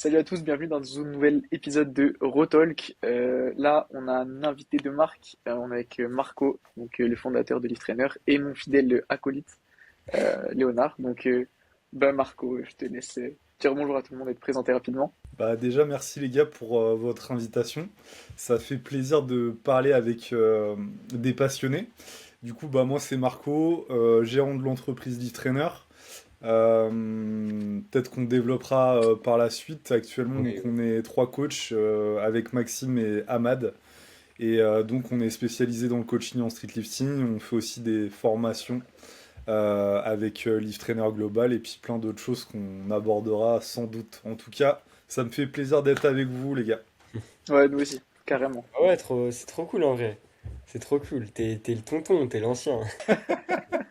Salut à tous, bienvenue dans un nouvel épisode de Rotalk. Là, on a un invité de marque. On est avec Marco, le fondateur de Lift Trainer, et mon fidèle acolyte, Léonard. Marco, je te laisse dire bonjour à tout le monde et te présenter rapidement. Bah déjà, merci les gars pour votre invitation. Ça fait plaisir de parler avec des passionnés. Du coup, bah moi c'est Marco, gérant de l'entreprise Trainer. Peut-être qu'on développera par la suite. Actuellement, donc Oui, on est trois coachs avec Maxime et Ahmad. Et donc on est spécialisé dans le coaching en street lifting. On fait aussi des formations avec Lift Trainer Global et puis plein d'autres choses qu'on abordera sans doute. En tout cas, ça me fait plaisir d'être avec vous, les gars. Ouais, nous aussi, carrément. ah ouais, c'est trop cool en vrai. C'est trop cool. T'es le tonton, t'es l'ancien.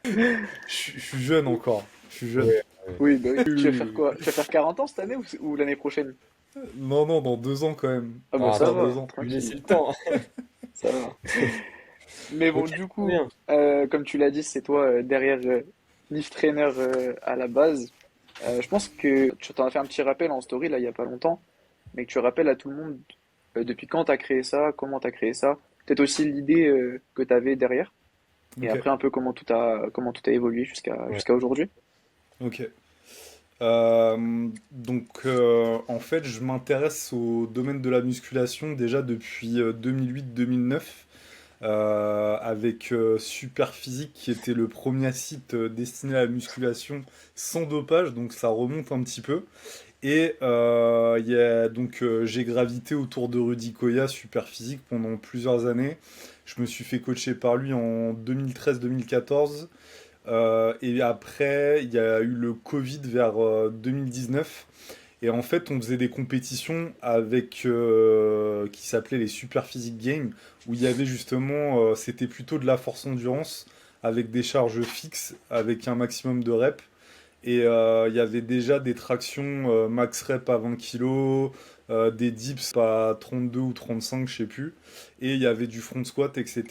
Je suis jeune encore. Je suis jeune. Ouais, ouais. Oui, bah oui. Oui, Tu vas oui, faire oui. quoi? Tu vas faire 40 ans cette année ou l'année prochaine? Non, non, dans 2 ans quand même. Ah bah Ah, ça Dans attends, deux va, ans. lui laisser tranquille, le temps. ça va. Mais bon, Ok, du trop coup, bien. comme tu l'as dit, c'est toi derrière Lift Trainer à la base. Je pense que tu t'en as fait un petit rappel en story là il y a pas longtemps, mais que tu rappelles à tout le monde depuis quand tu as créé ça, comment tu as créé ça, peut-être aussi l'idée que tu avais derrière, et Ok, après un peu comment tout a évolué Ouais. jusqu'à aujourd'hui. ok. En fait, je m'intéresse au domaine de la musculation déjà depuis 2008-2009. Avec Super Physique qui était le premier site destiné à la musculation sans dopage, donc ça remonte un petit peu. Et j'ai gravité autour de Rudy Koya, Super Physique, pendant plusieurs années. Je me suis fait coacher par lui en 2013-2014. Et après, il y a eu le Covid vers 2019. Et en fait, on faisait des compétitions avec qui s'appelaient les Super Physique Games, où il y avait justement, c'était plutôt de la force endurance avec des charges fixes, avec un maximum de reps. Et il y avait déjà des tractions max rep à 20 kilos, des dips à 32 ou 35, je sais plus. Et il y avait du front squat, etc.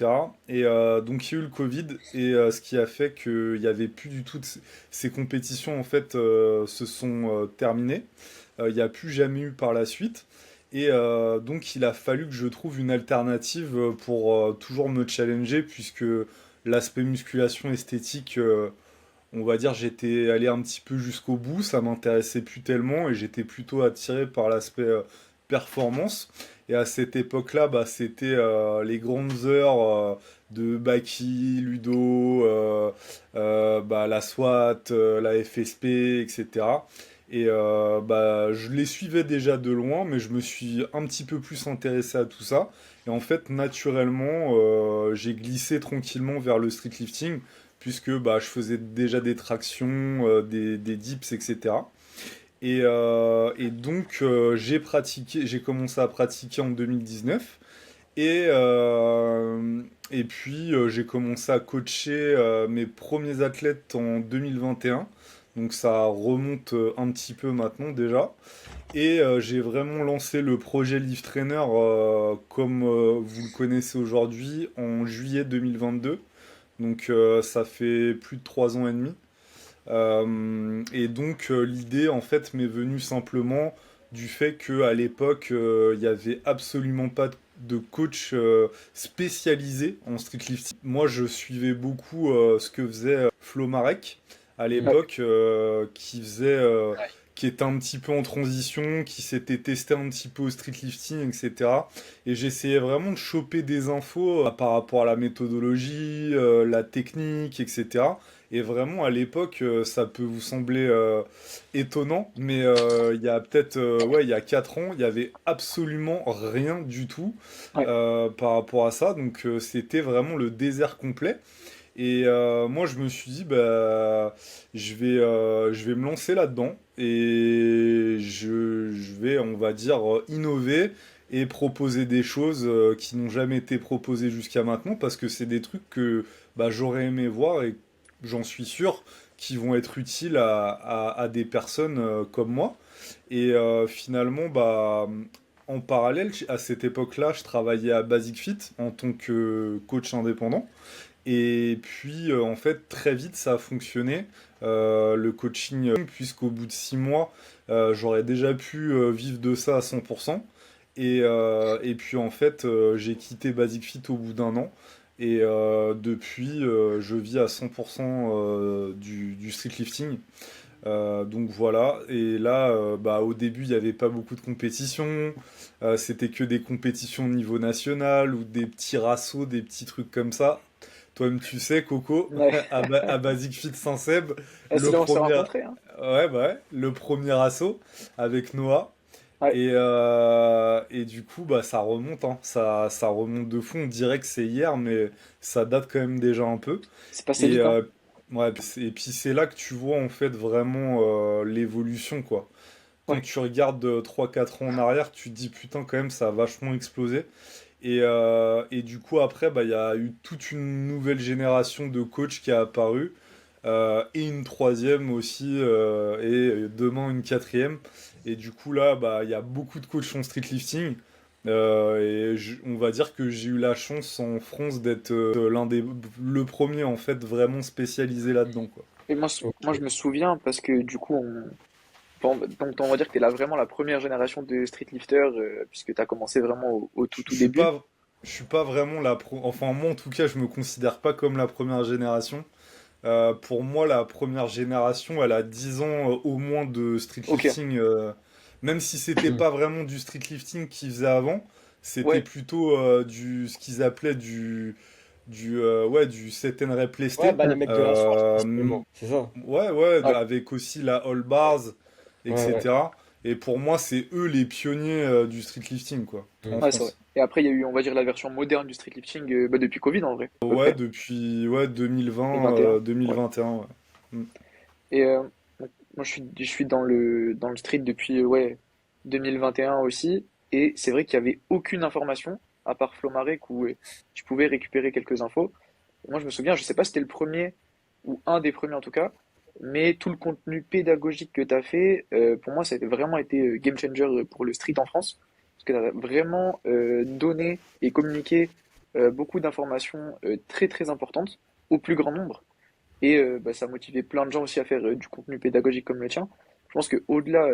Et donc il y a eu le Covid, et ce qui a fait qu'il n'y avait plus du tout ces compétitions, en fait, se sont terminées. Il n'y a plus jamais eu par la suite. Et donc il a fallu que je trouve une alternative pour toujours me challenger, puisque l'aspect musculation esthétique, on va dire, j'étais allé un petit peu jusqu'au bout, ça m'intéressait plus tellement et j'étais plutôt attiré par l'aspect performance. Et à cette époque-là, bah, c'était les grandes heures de Baki, Ludo, bah, la SWAT, la FSP, etc. Et bah, je les suivais déjà de loin, mais je me suis un petit peu plus intéressé à tout ça. Et en fait, naturellement, j'ai glissé tranquillement vers le street lifting, puisque bah, je faisais déjà des tractions, des dips, etc. Et donc j'ai commencé à pratiquer en 2019. Et, et puis j'ai commencé à coacher mes premiers athlètes en 2021. Donc ça remonte un petit peu maintenant déjà. Et j'ai vraiment lancé le projet Lift Trainer comme vous le connaissez aujourd'hui en juillet 2022. Donc ça fait plus de 3 ans et demi. Et donc l'idée en fait m'est venue simplement du fait qu'à l'époque il n'y avait absolument pas de coach spécialisé en streetlifting. Moi je suivais beaucoup ce que faisait Flo Marek à Mm. l'époque, qui était un petit peu en transition, qui s'était testé un petit peu au streetlifting, etc. Et j'essayais vraiment de choper des infos par rapport à la méthodologie, la technique, etc. Et vraiment, à l'époque, ça peut vous sembler étonnant, mais il y a peut-être, ouais, il y a 4 ans, il y avait absolument rien du tout Ouais. par rapport à ça. Donc, c'était vraiment le désert complet. Et moi, je me suis dit, bah, je vais me lancer là-dedans et je vais, on va dire, innover et proposer des choses qui n'ont jamais été proposées jusqu'à maintenant, parce que c'est des trucs que bah, j'aurais aimé voir et j'en suis sûr qui vont être utiles à des personnes comme moi. Et finalement, bah, en parallèle, à cette époque-là, je travaillais à Basic Fit en tant que coach indépendant. Et puis, en fait, très vite, ça a fonctionné. Le coaching, puisqu'au bout de 6 mois, j'aurais déjà pu vivre de ça à 100%. Et puis, en fait, j'ai quitté Basic Fit au bout d'un an. Et depuis, je vis à 100% du street lifting. Donc voilà, et là, bah, au début, il n'y avait pas beaucoup de compétitions. C'était que des compétitions au niveau national ou des petits rassos, des petits trucs comme ça. Toi-même, tu sais, Coco, Ouais. à Basic Fit Saint-Seb, Ah, c'est le là où on s'est premier, rencontrés, hein. ouais, bah ouais, le premier assaut avec Noah. Ouais, Et du coup, bah, ça remonte, hein. Ça remonte de fond. On dirait que c'est hier, mais ça date quand même déjà un peu. c'est passé Et, vite, hein. ouais, et puis c'est là que tu vois en fait vraiment l'évolution, quoi. Quand Ouais. tu regardes 3-4 ans en arrière, tu te dis putain, quand même, ça a vachement explosé. Et du coup, après, bah, il y a eu toute une nouvelle génération de coachs qui a apparu, et une troisième aussi, et demain une quatrième. Et du coup, là, bah, il y a beaucoup de coachs en street lifting. On va dire que j'ai eu la chance en France d'être le premier en fait vraiment spécialisé là-dedans, quoi. Et moi, je Ok. me souviens parce que du coup, donc on va dire que tu es là vraiment la première génération de street lifters, puisque tu as commencé vraiment au tout Je tout suis début. pas, je suis pas vraiment enfin moi en tout cas, je me considère pas comme la première génération. Pour moi, la première génération, elle a 10 ans au moins de street Ok, lifting. Même si c'était Hmm. pas vraiment du street lifting qu'ils faisaient avant, c'était ouais, plutôt ce qu'ils appelaient ouais, du set and rep Ouais, lesté. bah les mecs de la France, Euh, principalement, c'est ça. ouais, ouais, ouais, avec aussi la all bars, Ouais, ouais. etc. Et pour moi, c'est eux les pionniers du street lifting, quoi, en Hmm. ouais, c'est vrai. France. Et après, il y a eu, on va dire, la version moderne du street lifting bah, depuis Covid en vrai, à peu Ouais, près, depuis ouais, 2020, 2021. Ouais. 2021, ouais. Mm. Et donc, moi, je suis dans le street depuis ouais, 2021 aussi. Et c'est vrai qu'il n'y avait aucune information, à part Flomarec, où tu pouvais récupérer quelques infos. Moi, je me souviens, je sais pas si c'était le premier ou un des premiers en tout cas, mais tout le contenu pédagogique que tu as fait, pour moi, ça a vraiment été game changer pour le street en France, parce que tu as vraiment donné et communiqué beaucoup d'informations très très importantes au plus grand nombre, et bah, ça a motivé plein de gens aussi à faire du contenu pédagogique comme le tien. Je pense que au-delà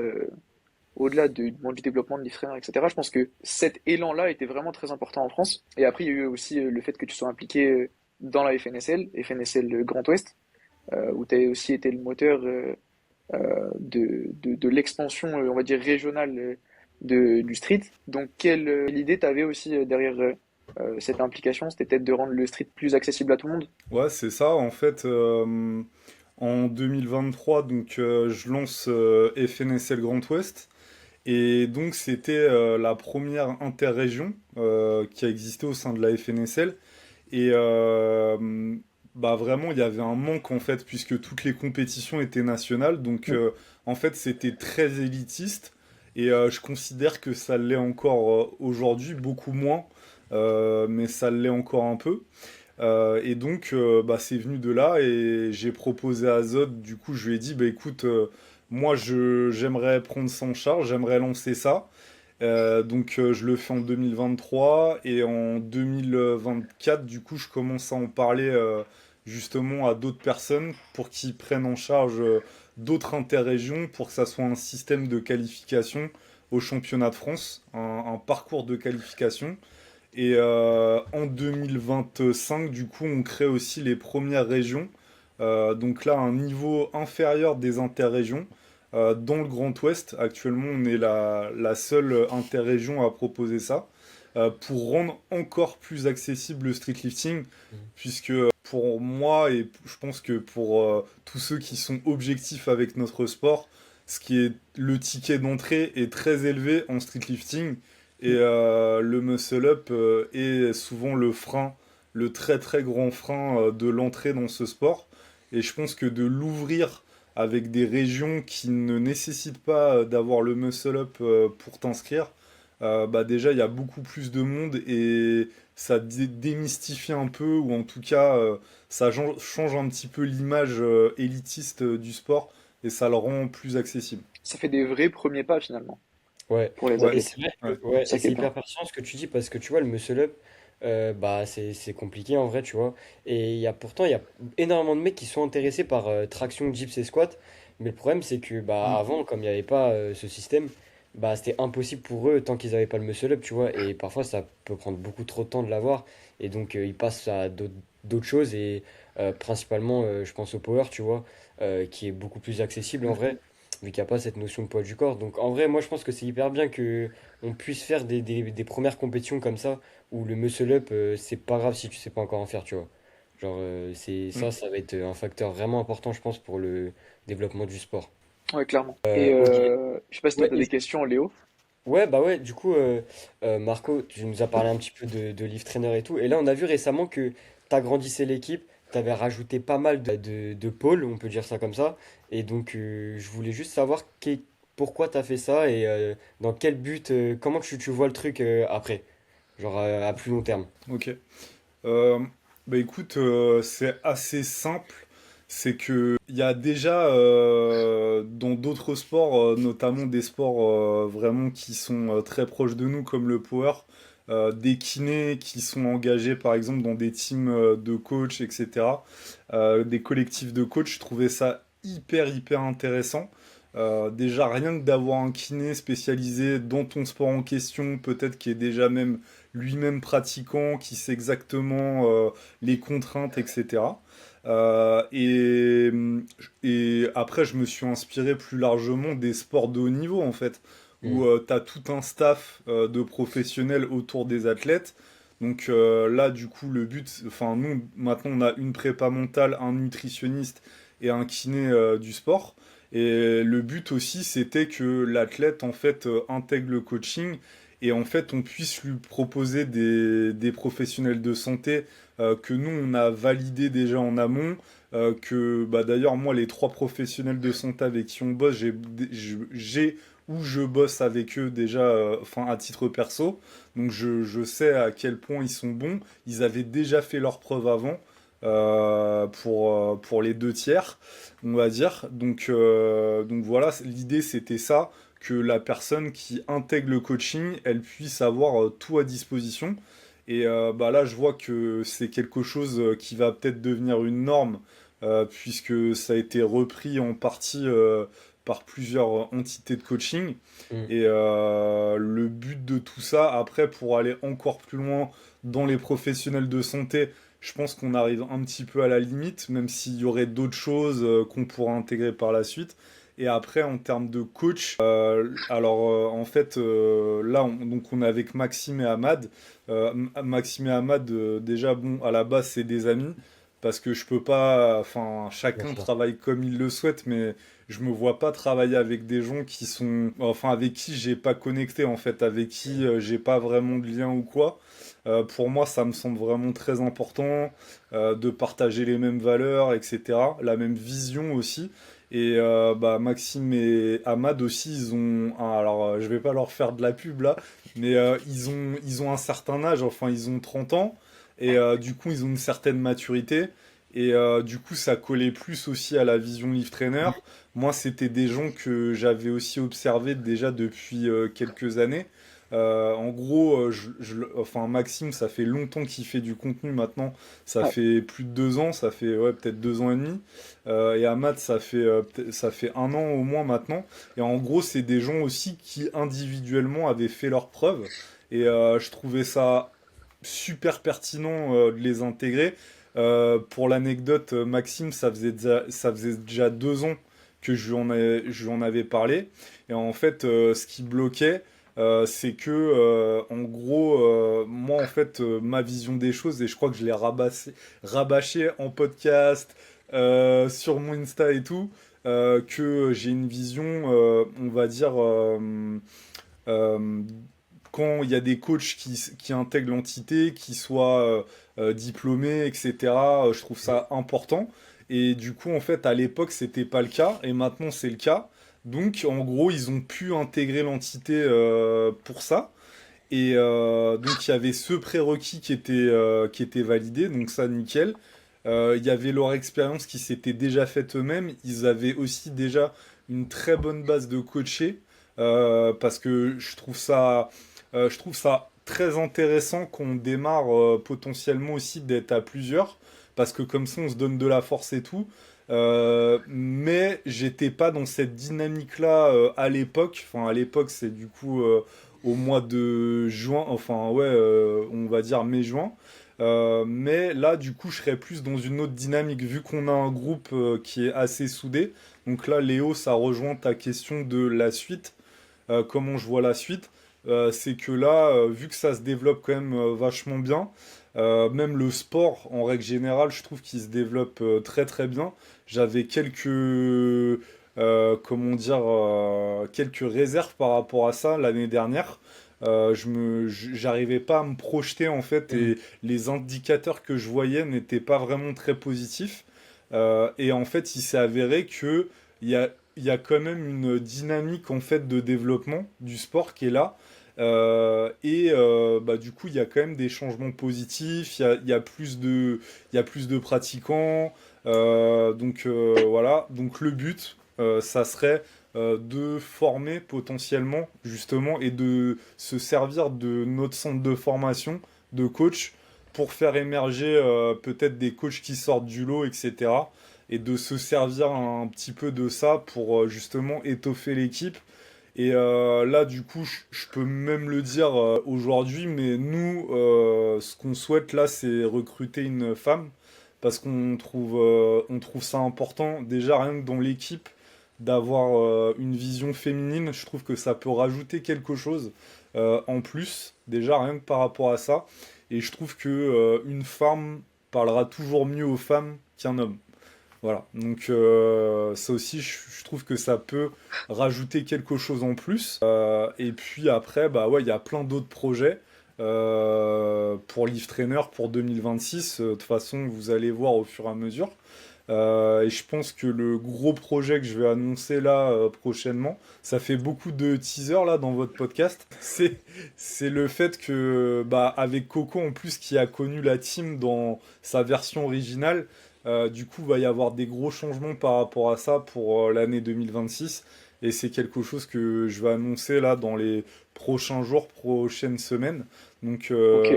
bon, du développement de l'IFRER, etc., je pense que cet élan-là était vraiment très important en France. Et après, il y a eu aussi le fait que tu sois impliqué dans la FNSL Grand Ouest, où tu as aussi été le moteur de l'expansion, on va dire, régionale du street. Donc, quelle idée tu avais aussi derrière cette implication? C'était peut-être de rendre le street plus accessible à tout le monde? Ouais, c'est ça. En fait, en 2023, donc, je lance FNSL Grand Ouest. Et donc, c'était la première interrégion qui a existé au sein de la FNSL. Et bah, vraiment, il y avait un manque, en fait, puisque toutes les compétitions étaient nationales. Donc, Mm. en fait, c'était très élitiste. Et je considère que ça l'est encore aujourd'hui, beaucoup moins. Mais ça l'est encore un peu. Et donc, bah, c'est venu de là et j'ai proposé à Zod, du coup, je lui ai dit, bah écoute, moi, j'aimerais prendre ça en charge, j'aimerais lancer ça. Donc, je le fais en 2023 et en 2024, du coup, je commence à en parler justement à d'autres personnes pour qu'ils prennent en charge d'autres interrégions pour que ça soit un système de qualification au championnat de France, un parcours de qualification. Et en 2025, du coup, on crée aussi les premières régions. Donc là, un niveau inférieur des interrégions. Dans le Grand Ouest, actuellement, on est la seule interrégion à proposer ça. Pour rendre encore plus accessible le street lifting, Hmm. puisque pour moi, et je pense que pour tous ceux qui sont objectifs avec notre sport, ce qui est le ticket d'entrée est très élevé en street lifting. Et le muscle up est souvent le frein, le très très grand frein de l'entrée dans ce sport. Et je pense que de l'ouvrir avec des régions qui ne nécessitent pas d'avoir le muscle up pour t'inscrire, bah déjà il y a beaucoup plus de monde et ça démystifie un peu, ou en tout cas ça change un petit peu l'image élitiste du sport et ça le rend plus accessible. Ça fait des vrais premiers pas finalement Ouais. pour les Ouais, Et c'est athlètes. vrai ouais, que, ouais, Ça et qui est c'est bien. hyper pertinent ce que tu dis parce que tu vois, le muscle up. bah c'est compliqué en vrai, tu vois. Et pourtant, il y a énormément de mecs qui sont intéressés par traction, dips et squat. Mais le problème, c'est que bah, Mm. avant, comme il n'y avait pas ce système, bah, c'était impossible pour eux tant qu'ils n'avaient pas le muscle up, tu vois. Et parfois, ça peut prendre beaucoup trop de temps de l'avoir. Et donc, ils passent à d'autres choses. Et principalement, je pense au power, tu vois, qui est beaucoup plus accessible en Mm. vrai, vu qu'il n'y a pas cette notion de poids du corps. Donc, en vrai, moi, je pense que c'est hyper bien que on puisse faire des premières compétitions comme ça où le muscle up, c'est pas grave si tu sais pas encore en faire, tu vois. Genre, c'est Mm. ça va être un facteur vraiment important, je pense, pour le développement du sport. Ouais, clairement. Et Ok. je sais pas si toi Ouais, t'as des questions, Léo. ouais, bah ouais, du coup, Marco, tu nous as parlé un petit peu de Live Trainer et tout. Et là, on a vu récemment que tu agrandissais l'équipe, tu avais rajouté pas mal de pôles, on peut dire ça comme ça. Et donc, je voulais juste savoir pourquoi tu as fait ça et dans quel but, comment tu vois le truc après, genre à plus long terme. Ok. Euh, Bah écoute, c'est assez simple. C'est que il y a déjà dans d'autres sports, notamment des sports vraiment qui sont très proches de nous, comme le power, des kinés qui sont engagés par exemple dans des teams de coach, etc. Des collectifs de coach. Je trouvais ça hyper intéressant. Déjà rien que d'avoir un kiné spécialisé dans ton sport en question, peut-être qui est déjà même lui-même pratiquant, qui sait exactement les contraintes, etc. Et après, je me suis inspiré plus largement des sports de haut niveau, en fait, Hmm. où tu as tout un staff de professionnels autour des athlètes. Donc là, du coup, le but, enfin, nous, maintenant, on a une prépa mentale, un nutritionniste et un kiné du sport. Et le but aussi, c'était que l'athlète, en fait, intègre le coaching et en fait, on puisse lui proposer des professionnels de santé que nous, on a validés déjà en amont. Que bah, d'ailleurs, moi, les trois professionnels de santé avec qui on bosse, j'ai ou je bosse avec eux déjà, enfin à titre perso. Donc je sais à quel point ils sont bons. Ils avaient déjà fait leurs preuves avant pour les deux tiers, on va dire. Donc voilà, l'idée c'était ça, que la personne qui intègre le coaching, elle puisse avoir tout à disposition. Et bah là, je vois que c'est quelque chose qui va peut-être devenir une norme, puisque ça a été repris en partie par plusieurs entités de coaching. Hmm. Et le but de tout ça, après, pour aller encore plus loin dans les professionnels de santé, je pense qu'on arrive un petit peu à la limite, même s'il y aurait d'autres choses qu'on pourra intégrer par la suite. Et après, en termes de coach, alors en fait, là, donc on est avec Maxime et Ahmad. Maxime et Ahmad, déjà, bon, à la base, c'est des amis, parce que je peux pas, enfin, Bien chacun sûr. travaille comme il le souhaite, mais je me vois pas travailler avec des gens qui sont, enfin, avec qui j'ai pas connecté, en fait, avec qui j'ai pas vraiment de lien ou quoi. Pour moi, ça me semble vraiment très important de partager les mêmes valeurs, etc., la même vision aussi. Et bah, Maxime et Ahmad aussi, ils ont, alors je vais pas leur faire de la pub là, mais ils ont un certain âge, enfin ils ont 30 ans, et du coup ils ont une certaine maturité, et du coup ça collait plus aussi à la vision Live Trainer. Moi c'était des gens que j'avais aussi observés déjà depuis quelques années. En gros, enfin Maxime, ça fait longtemps qu'il fait du contenu maintenant, ça Ouais. fait plus de 2 ans, ça fait ouais, peut-être 2 ans et demi. Et Ahmad, ça fait 1 an au moins maintenant. Et en gros, c'est des gens aussi qui individuellement avaient fait leurs preuves. Et je trouvais ça super pertinent de les intégrer. Pour l'anecdote, Maxime, ça faisait déjà 2 ans que je lui en avais parlé. Et en fait, ce qui bloquait, c'est que, en gros, moi, en fait, ma vision des choses, et je crois que je l'ai rabâché en podcast, sur mon Insta et tout, que j'ai une vision, on va dire, euh, quand il y a des coachs qui intègrent l'entité, qui soient diplômés, etc., je trouve ça important. Et du coup, en fait, à l'époque, c'était pas le cas, et maintenant, c'est le cas. Donc, en gros, ils ont pu intégrer l'entité pour ça. Et donc, il y avait ce prérequis qui était validé, donc ça, nickel. Il y avait leur expérience qui s'était déjà faite eux-mêmes. Ils avaient aussi déjà une très bonne base de coachés, parce que je trouve ça très intéressant qu'on démarre potentiellement aussi d'être à plusieurs, parce que comme ça on se donne de la force et tout. Mais j'étais pas dans cette dynamique-là à l'époque. Enfin, à l'époque, c'est du coup au mois de juin, enfin ouais, on va dire mai-juin. Mais là, du coup, je serais plus dans une autre dynamique, vu qu'on a un groupe qui est assez soudé. Donc là, Léo, ça rejoint ta question de la suite, comment je vois la suite. C'est que là, vu que ça se développe quand même vachement bien, même le sport, en règle générale, je trouve qu'il se développe très très bien. J'avais comment dire, quelques réserves par rapport à ça l'année dernière. J'arrivais pas à me projeter en fait Mm. et les indicateurs que je voyais n'étaient pas vraiment très positifs. Et en fait, il s'est avéré que il y a quand même une dynamique en fait de développement du sport qui est là. Bah, du coup, il y a quand même des changements positifs, il y a plus de pratiquants. Voilà, donc le but, ça serait de former potentiellement, justement, et de se servir de notre centre de formation de coach pour faire émerger peut-être des coachs qui sortent du lot, etc. Et de se servir un petit peu de ça pour justement étoffer l'équipe. Et là, du coup, je peux même le dire aujourd'hui, mais nous, ce qu'on souhaite là, c'est recruter une femme parce on trouve ça important. Déjà, rien que dans l'équipe, d'avoir une vision féminine, je trouve que ça peut rajouter quelque chose en plus, déjà rien que par rapport à ça. Et je trouve que une femme parlera toujours mieux aux femmes qu'un homme. Voilà, donc ça aussi, je trouve que ça peut rajouter quelque chose en plus. Et puis après, bah ouais, il y a plein d'autres projets pour Live Trainer pour 2026. De toute façon, vous allez voir au fur et à mesure. Et je pense que le gros projet que je vais annoncer là prochainement, ça fait beaucoup de teasers là dans votre podcast. C'est le fait que bah avec Coco en plus qui a connu la team dans sa version originale, du coup va y avoir des gros changements par rapport à ça pour l'année 2026. Et c'est quelque chose que je vais annoncer là dans les prochains jours, prochaines semaines. Donc Ok.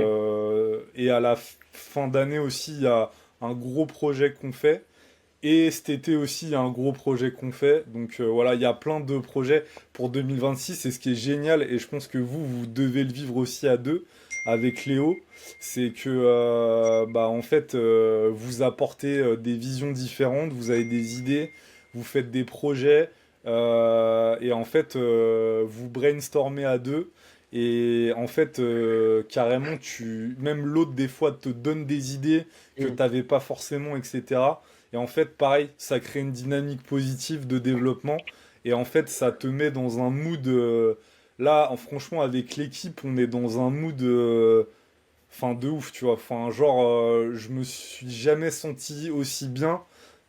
et à la fin d'année aussi, il y a un gros projet qu'on fait. Et cet été aussi, il y a un gros projet qu'on fait. Donc voilà, il y a plein de projets pour 2026. Et ce qui est génial, et je pense que vous devez le vivre aussi à deux avec Léo, c'est que bah, en fait, vous apportez des visions différentes, vous avez des idées, vous faites des projets, et en fait, vous brainstormez à deux. Et en fait, carrément, même l'autre, des fois, te donne des idées que tu Mm. n'avais pas forcément, etc. Et en fait, pareil, ça crée une dynamique positive de développement. Et en fait, ça te met dans un mood. Là, franchement, avec l'équipe, on est dans un mood. Enfin, de ouf, tu vois. Enfin, genre, je me suis jamais senti aussi bien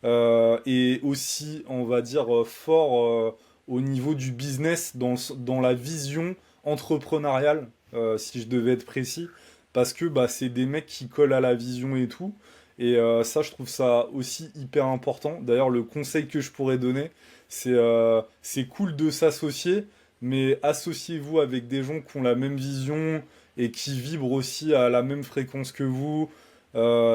et aussi, on va dire, fort au niveau du business, dans la vision entrepreneuriale, si je devais être précis. Parce que bah, c'est des mecs qui collent à la vision et tout. Et ça, je trouve ça aussi hyper important. D'ailleurs, le conseil que je pourrais donner, c'est cool de s'associer, mais associez-vous avec des gens qui ont la même vision et qui vibrent aussi à la même fréquence que vous.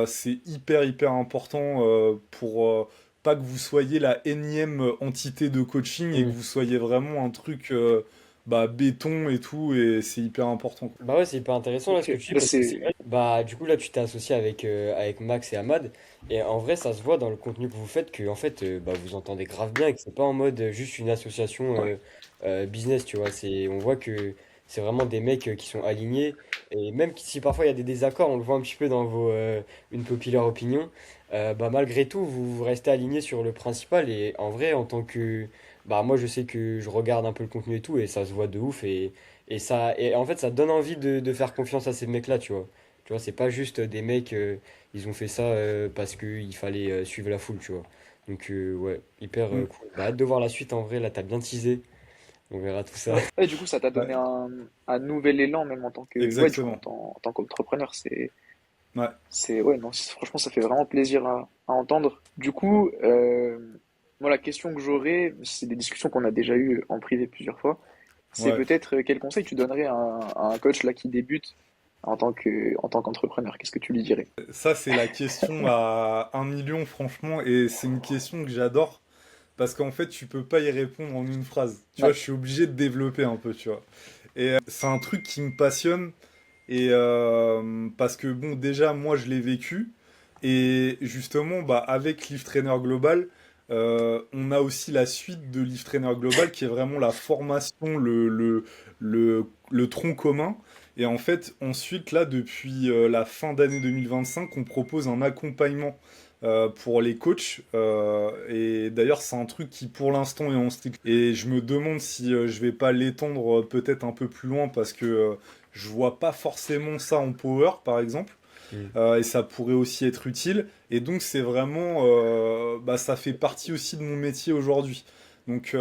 C'est hyper important pour pas que vous soyez la énième entité de coaching et que Mm. vous soyez vraiment un truc bah, béton et tout. Et c'est hyper important, quoi. Bah ouais, c'est hyper intéressant là ce Ok. que tu dis Bah, parce que c'est c'est. vrai. Bah du coup là tu t'es associé avec Max et Ahmad et en vrai ça se voit dans le contenu que vous faites que en fait bah, vous entendez grave bien et que c'est pas en mode juste une association Ouais. business tu vois. On voit que c'est vraiment des mecs qui sont alignés et même si parfois il y a des désaccords on le voit un petit peu dans vos une populaire opinion bah malgré tout vous restez alignés sur le principal et en vrai en tant que bah moi je sais que je regarde un peu le contenu et tout et ça se voit de ouf et en fait, ça donne envie de faire confiance à ces mecs-là, tu vois. Tu vois, c'est pas juste des mecs, ils ont fait ça parce qu'il fallait suivre la foule, tu vois. Donc, ouais, hyper Mm. cool. Bah, hâte de voir la suite, en vrai, là, t'as bien teasé. On verra tout ça. Ouais. Et du coup, ça t'a donné Ouais, un nouvel élan, même en tant que. Ouais, du coup, exactement. en tant qu'entrepreneur. Ouais. Ouais, non, franchement, ça fait vraiment plaisir à entendre. Du coup, moi, la question que j'aurais, c'est des discussions qu'on a déjà eues en privé plusieurs fois. c'est Ouais. peut-être quel conseil tu donnerais à un coach là qui débute en tant qu'entrepreneur? Qu'est-ce que tu lui dirais? Ça, c'est la question à 1 million, franchement, et c'est une question que j'adore, parce qu'en fait, tu peux pas y répondre en une phrase. Tu vois, Ouais, je suis obligé de développer un peu, tu vois. Et c'est un truc qui me passionne, et parce que, bon, déjà, moi, je l'ai vécu, et justement, bah, avec Lift Trainer Global, on a aussi la suite de Lift Trainer Global, qui est vraiment la formation, le tronc commun. Et en fait, ensuite, là, depuis la fin d'année 2025, on propose un accompagnement pour les coachs. Et d'ailleurs, c'est un truc qui, pour l'instant, est en strict. Et je me demande si je vais pas l'étendre peut-être un peu plus loin parce que je vois pas forcément ça en power, par exemple. Mm. Et ça pourrait aussi être utile. Et donc, c'est vraiment, bah, ça fait partie aussi de mon métier aujourd'hui. Donc,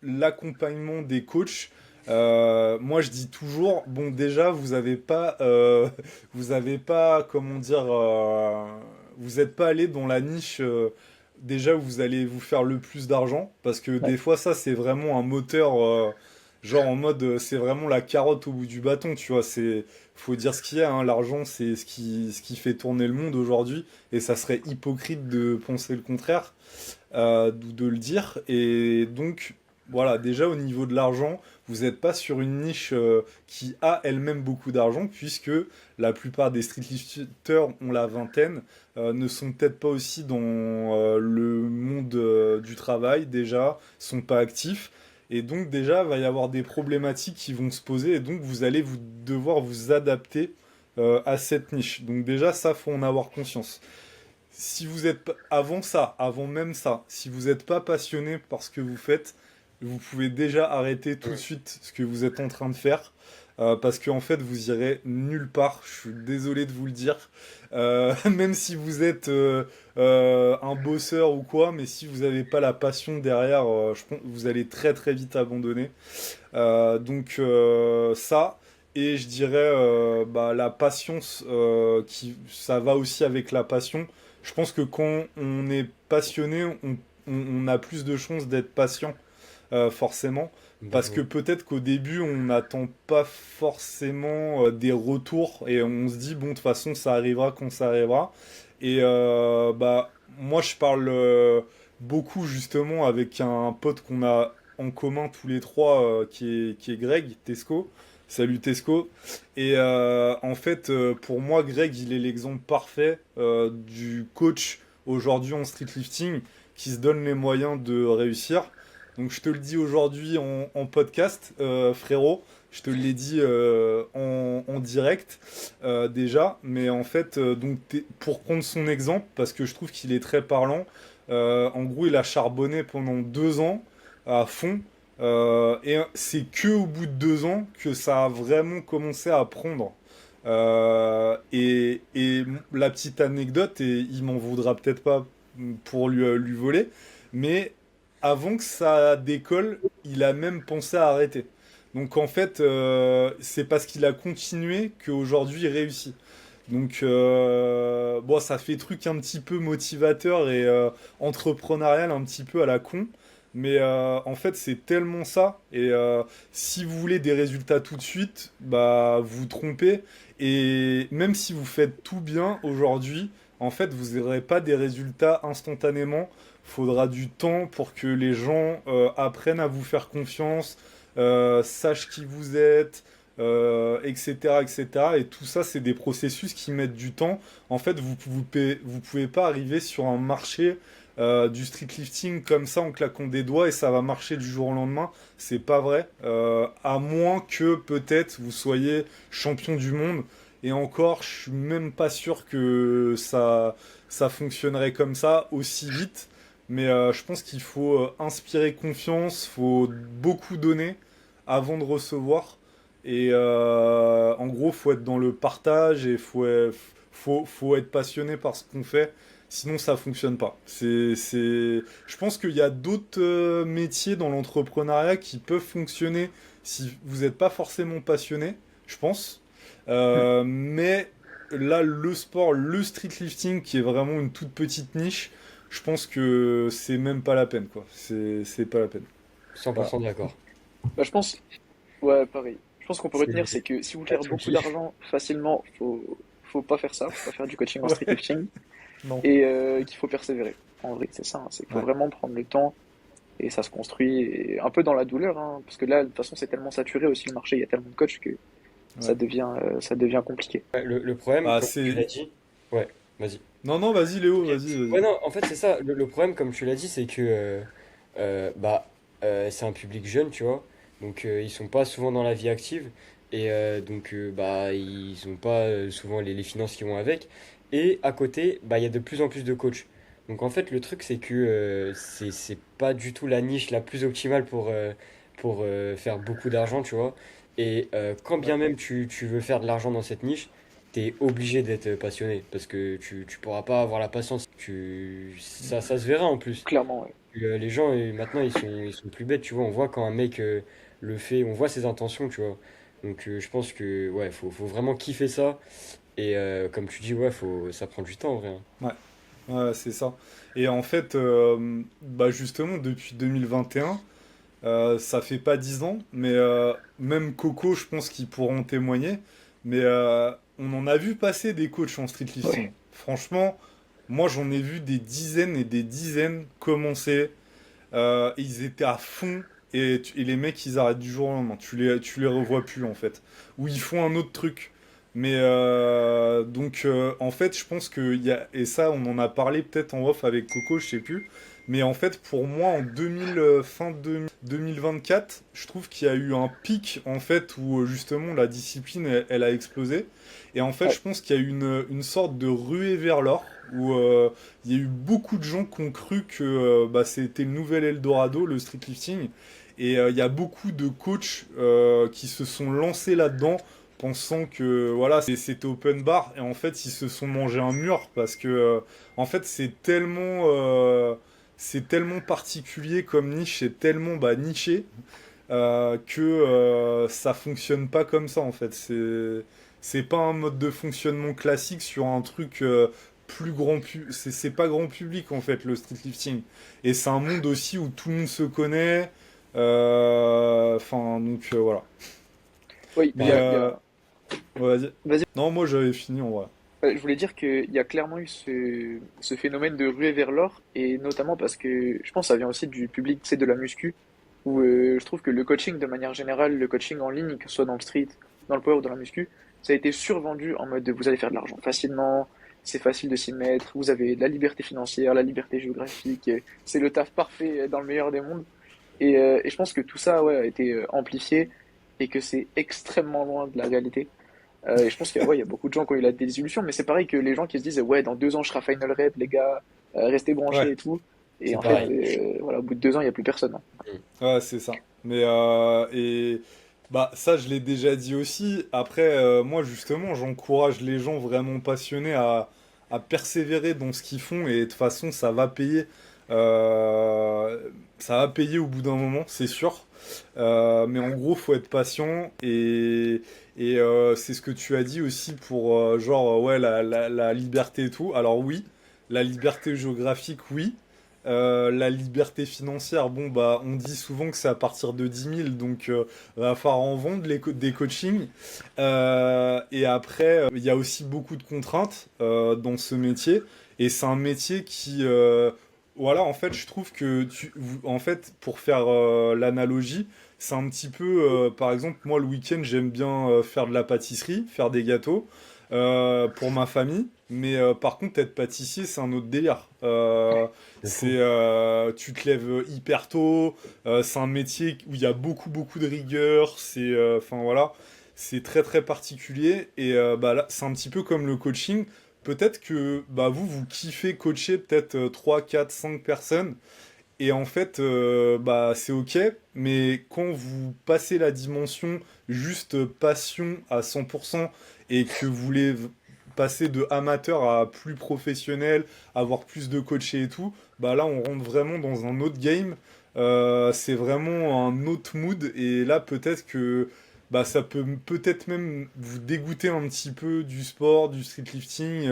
l'accompagnement des coachs. Moi, je dis toujours, bon, déjà, vous avez pas, comment dire, vous n'êtes pas allé dans la niche. Déjà, où vous allez vous faire le plus d'argent, parce que ouais, des fois, ça, c'est vraiment un moteur, genre en mode, c'est vraiment la carotte au bout du bâton, tu vois. Faut dire ce qu'il y a, hein, l'argent, c'est ce qui fait tourner le monde aujourd'hui, et ça serait hypocrite de penser le contraire, ou de le dire. Et donc, voilà, déjà au niveau de l'argent, vous n'êtes pas sur une niche qui a elle-même beaucoup d'argent, puisque la plupart des streetlifters ont la vingtaine, ne sont peut-être pas aussi dans le monde du travail déjà, sont pas actifs. Et donc déjà, il va y avoir des problématiques qui vont se poser, et donc vous allez devoir vous adapter à cette niche. Donc déjà, ça, faut en avoir conscience. Si vous êtes avant ça, avant même ça, si vous n'êtes pas passionné par ce que vous faites, vous pouvez déjà arrêter tout de Mm. suite ce que vous êtes en train de faire. Parce qu'en fait, vous irez nulle part. Je suis désolé de vous le dire. Même si vous êtes un bosseur ou quoi, mais si vous n'avez pas la passion derrière, je pense que vous allez très très vite abandonner. Donc ça, et je dirais bah, la patience, ça va aussi avec la passion. Je pense que quand on est passionné, on a plus de chances d'être patient, forcément. Parce que Mhm. peut-être qu'au début, on n'attend pas forcément des retours et on se dit, bon, de toute façon, ça arrivera quand ça arrivera. Et bah, moi, je parle beaucoup justement avec un pote qu'on a en commun tous les trois, qui est Greg Tesco. Salut Tesco. Et en fait, pour moi, Greg, il est l'exemple parfait du coach aujourd'hui en streetlifting qui se donne les moyens de réussir. Donc je te le dis aujourd'hui en podcast, frérot. Je te l'ai dit en direct déjà. Mais en fait, donc pour prendre son exemple, parce que je trouve qu'il est très parlant, en gros, il a charbonné pendant 2 ans à fond. Et c'est que au bout de 2 ans que ça a vraiment commencé à prendre. Et la petite anecdote, et il m'en voudra peut-être pas pour lui voler, mais avant que ça décolle, il a même pensé à arrêter. Donc en fait, c'est parce qu'il a continué qu'aujourd'hui il réussit. Donc bon, ça fait truc un petit peu motivateur et entrepreneurial un petit peu à la con. Mais en fait, c'est tellement ça. Et si vous voulez des résultats tout de suite, bah vous vous trompez. Et même si vous faites tout bien aujourd'hui, en fait, vous n'aurez pas des résultats instantanément. Faudra du temps pour que les gens apprennent à vous faire confiance, sachent qui vous êtes, etc., etc. Et cetera. Et tout ça, c'est des processus qui mettent du temps. En fait, vous pouvez pas arriver sur un marché du streetlifting comme ça en claquant des doigts et ça va marcher du jour au lendemain. C'est pas vrai. À moins que peut-être vous soyez champion du monde. Et encore, je suis même pas sûr que ça fonctionnerait comme ça aussi vite. Mais je pense qu'il faut inspirer confiance, faut beaucoup donner avant de recevoir. Et en gros, faut être dans le partage et faut être passionné par ce qu'on fait. Sinon, ça fonctionne pas. Je pense qu'il y a d'autres métiers dans l'entrepreneuriat qui peuvent fonctionner si vous n'êtes pas forcément passionné, je pense. Mais là, le sport, le streetlifting, qui est vraiment une toute petite niche, je pense que c'est même pas la peine, quoi. C'est pas la peine. cent pour Bah, cent d'accord. bah, je pense. Ouais, pareil. Je pense qu'on peut retenir, C'est c'est que si vous voulez pas faire ton beaucoup kiff. d'argent facilement, faut pas faire ça, faut pas faire du coaching en street Ouais, lifting, non. et qu'il faut persévérer. En vrai, c'est ça, hein, c'est qu'il faut Ouais, vraiment prendre le temps, et ça se construit, et un peu dans la douleur, hein, parce que là, de toute façon, c'est tellement saturé aussi le marché, il y a tellement de coachs que ouais. ça devient compliqué. Ouais, le problème, Bah, comme tu c'est. l'as dit, ouais, vas-y. Non, non, vas-y, Léo, vas-y, Ouais, vas-y. non, en fait, c'est ça. Le problème, comme tu l'as dit, c'est que bah, c'est un public jeune, tu vois. Donc, ils sont pas souvent dans la vie active. Et donc, bah, ils ont pas souvent les finances qui vont avec. Et à côté, bah, il y a de plus en plus de coachs. Donc, en fait, le truc, c'est que c'est pas du tout la niche la plus optimale pour faire beaucoup d'argent, tu vois. Et quand Ouais, bien même tu veux faire de l'argent dans cette niche, t'es obligé d'être passionné parce que tu pourras pas avoir la patience. Ça se verra en plus. Clairement, ouais. Les gens, maintenant, ils sont plus bêtes, tu vois. On voit quand un mec le fait, on voit ses intentions, tu vois. Donc, je pense que, ouais, faut vraiment kiffer ça. Et comme tu dis, ouais, ça prend du temps, en vrai, hein. ouais, ouais, c'est ça. Et en fait, bah justement, depuis 2021, ça fait pas 10 ans, mais même Coco, je pense qu'ils pourront témoigner. Mais on en a vu passer des coachs en street lifting. Ouais, Franchement, moi j'en ai vu des dizaines et des dizaines commencer. Ils étaient à fond. Et les mecs, ils arrêtent du jour au lendemain. Tu les revois plus en fait. Ou ils font un autre truc. Mais donc, en fait, je pense qu'il y a. Et ça, on en a parlé peut-être en off avec Coco, je sais plus. Mais en fait, pour moi, en 2000, fin 2024, je trouve qu'il y a eu un pic, en fait, où justement la discipline, elle a explosé. Et en fait, ouais, je pense qu'il y a eu une sorte de ruée vers l'or, où il y a eu beaucoup de gens qui ont cru que bah, c'était le nouvel Eldorado, le street lifting. Et il y a beaucoup de coachs qui se sont lancés là-dedans pensant que voilà c'était open bar et en fait ils se sont mangés un mur parce que en fait c'est tellement particulier comme niche, c'est tellement bah, niché que ça fonctionne pas comme ça en fait. C'est pas un mode de fonctionnement classique sur un truc plus c'est pas grand public en fait le street lifting. Et c'est un monde aussi où tout le monde se connaît. Enfin donc voilà. oui, Mais il y a... ouais, vas-y. Vas-y. Non, moi j'avais fini en vrai. Je voulais dire qu'il y a clairement eu ce phénomène de ruée vers l'or, et notamment parce que je pense que ça vient aussi du public, tu sais, de la muscu, où je trouve que le coaching, de manière générale, le coaching en ligne, que ce soit dans le street, dans le power ou dans la muscu, ça a été survendu en mode de vous allez faire de l'argent facilement, c'est facile de s'y mettre, vous avez de la liberté financière, la liberté géographique, c'est le taf parfait dans le meilleur des mondes. Et je pense que tout ça, ouais, a été amplifié et que c'est extrêmement loin de la réalité. Et je pense qu'il y a, ouais, il y a beaucoup de gens qui ont eu la désillusion, mais c'est pareil que les gens qui se disent, ouais, dans 2 ans, je serai final rep, les gars, restez branchés Ouais, et tout. Et C'est en fait, pareil. voilà, au bout de 2 ans, il n'y a plus personne, hein. ouais, c'est ça. Mais et bah ça je l'ai déjà dit aussi. Après moi justement j'encourage les gens vraiment passionnés à persévérer dans ce qu'ils font et de toute façon ça va payer. Euh, Ça va payer au bout d'un moment, c'est sûr. Mais en gros faut être patient et c'est ce que tu as dit aussi pour genre ouais la liberté et tout. Alors oui, la liberté géographique oui. La liberté financière, bon bah on dit souvent que c'est à partir de 10 000, donc va falloir en vendre des coachings. Et après, il y a aussi beaucoup de contraintes dans ce métier, et c'est un métier qui, voilà, en fait, je trouve que en fait, pour faire l'analogie, c'est un petit peu, par exemple, moi le week-end j'aime bien faire de la pâtisserie, faire des gâteaux pour ma famille. Mais par contre, être pâtissier, c'est un autre délire. De fou. Tu te lèves hyper tôt. C'est un métier où il y a beaucoup, beaucoup de rigueur. Enfin voilà, c'est très, très particulier. Et bah là, c'est un petit peu comme le coaching. Peut-être que bah, vous kiffez coacher peut-être 3, 4, 5 personnes. Et en fait, bah, c'est ok, mais quand vous passez la dimension juste passion à 100% et que vous voulez passer de amateur à plus professionnel, avoir plus de coachés et tout, bah là on rentre vraiment dans un autre game. C'est vraiment un autre mood et là peut-être que bah, ça peut peut-être même vous dégoûter un petit peu du sport, du streetlifting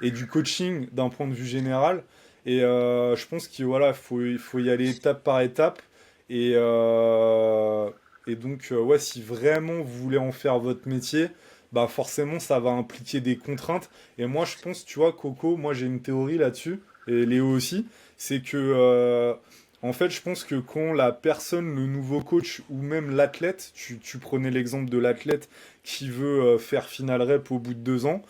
et du coaching d'un point de vue général. Et je pense qu'il voilà, il faut y aller étape par étape. Et Et donc, ouais, si vraiment vous voulez en faire votre métier, bah forcément, ça va impliquer des contraintes. Et moi, je pense, tu vois, Coco, moi j'ai une théorie là-dessus, et Léo aussi, c'est que, en fait, je pense que quand la personne, le nouveau coach, ou même l'athlète, tu prenais l'exemple de l'athlète qui veut faire final rep au bout de 2 ans,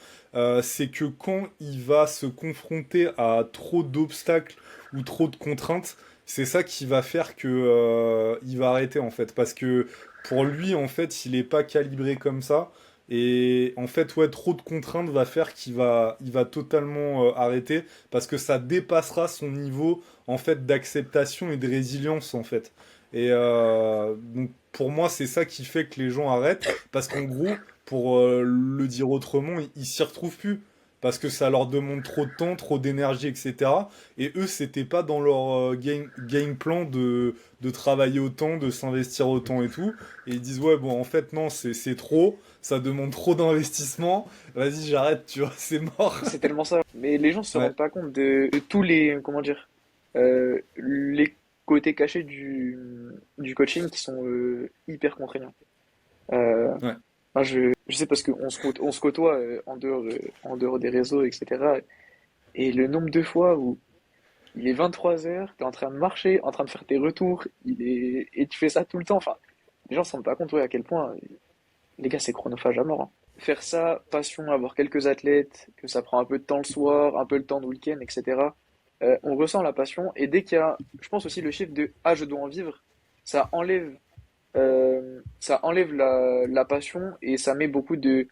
c'est que quand il va se confronter à trop d'obstacles ou trop de contraintes, c'est ça qui va faire que il va arrêter en fait, parce que pour lui en fait, il est pas calibré comme ça. Et en fait, ouais, trop de contraintes va faire qu'il va totalement arrêter parce que ça dépassera son niveau en fait d'acceptation et de résilience en fait. Et donc pour moi, c'est ça qui fait que les gens arrêtent parce qu'en gros, pour le dire autrement, ils s'y retrouvent plus parce que ça leur demande trop de temps, trop d'énergie, etc. Et eux, c'était pas dans leur game plan de travailler autant, de s'investir autant et tout. Et ils disent, ouais, bon, en fait, non, c'est trop, ça demande trop d'investissement, vas-y, j'arrête, tu vois, c'est mort. C'est tellement ça. Mais les gens se Ouais, rendent pas compte de tous les, comment dire, les côtés cachés du coaching qui sont hyper contraignants. Euh, ouais. Enfin, je sais parce qu'on on se côtoie en dehors des réseaux, etc. Et le nombre de fois où il est 23 heures, tu es en train de marcher, en train de faire tes retours, et tu fais ça tout le temps. Enfin, les gens se rendent pas compte ouais, à quel point, les gars, c'est chronophage à mort, hein. Faire ça, passion, avoir quelques athlètes, que ça prend un peu de temps le soir, un peu le temps le week-end, etc. On ressent la passion, et dès qu'il y a, je pense aussi le chiffre de ah, je dois en vivre, ça enlève, la passion et ça met beaucoup de,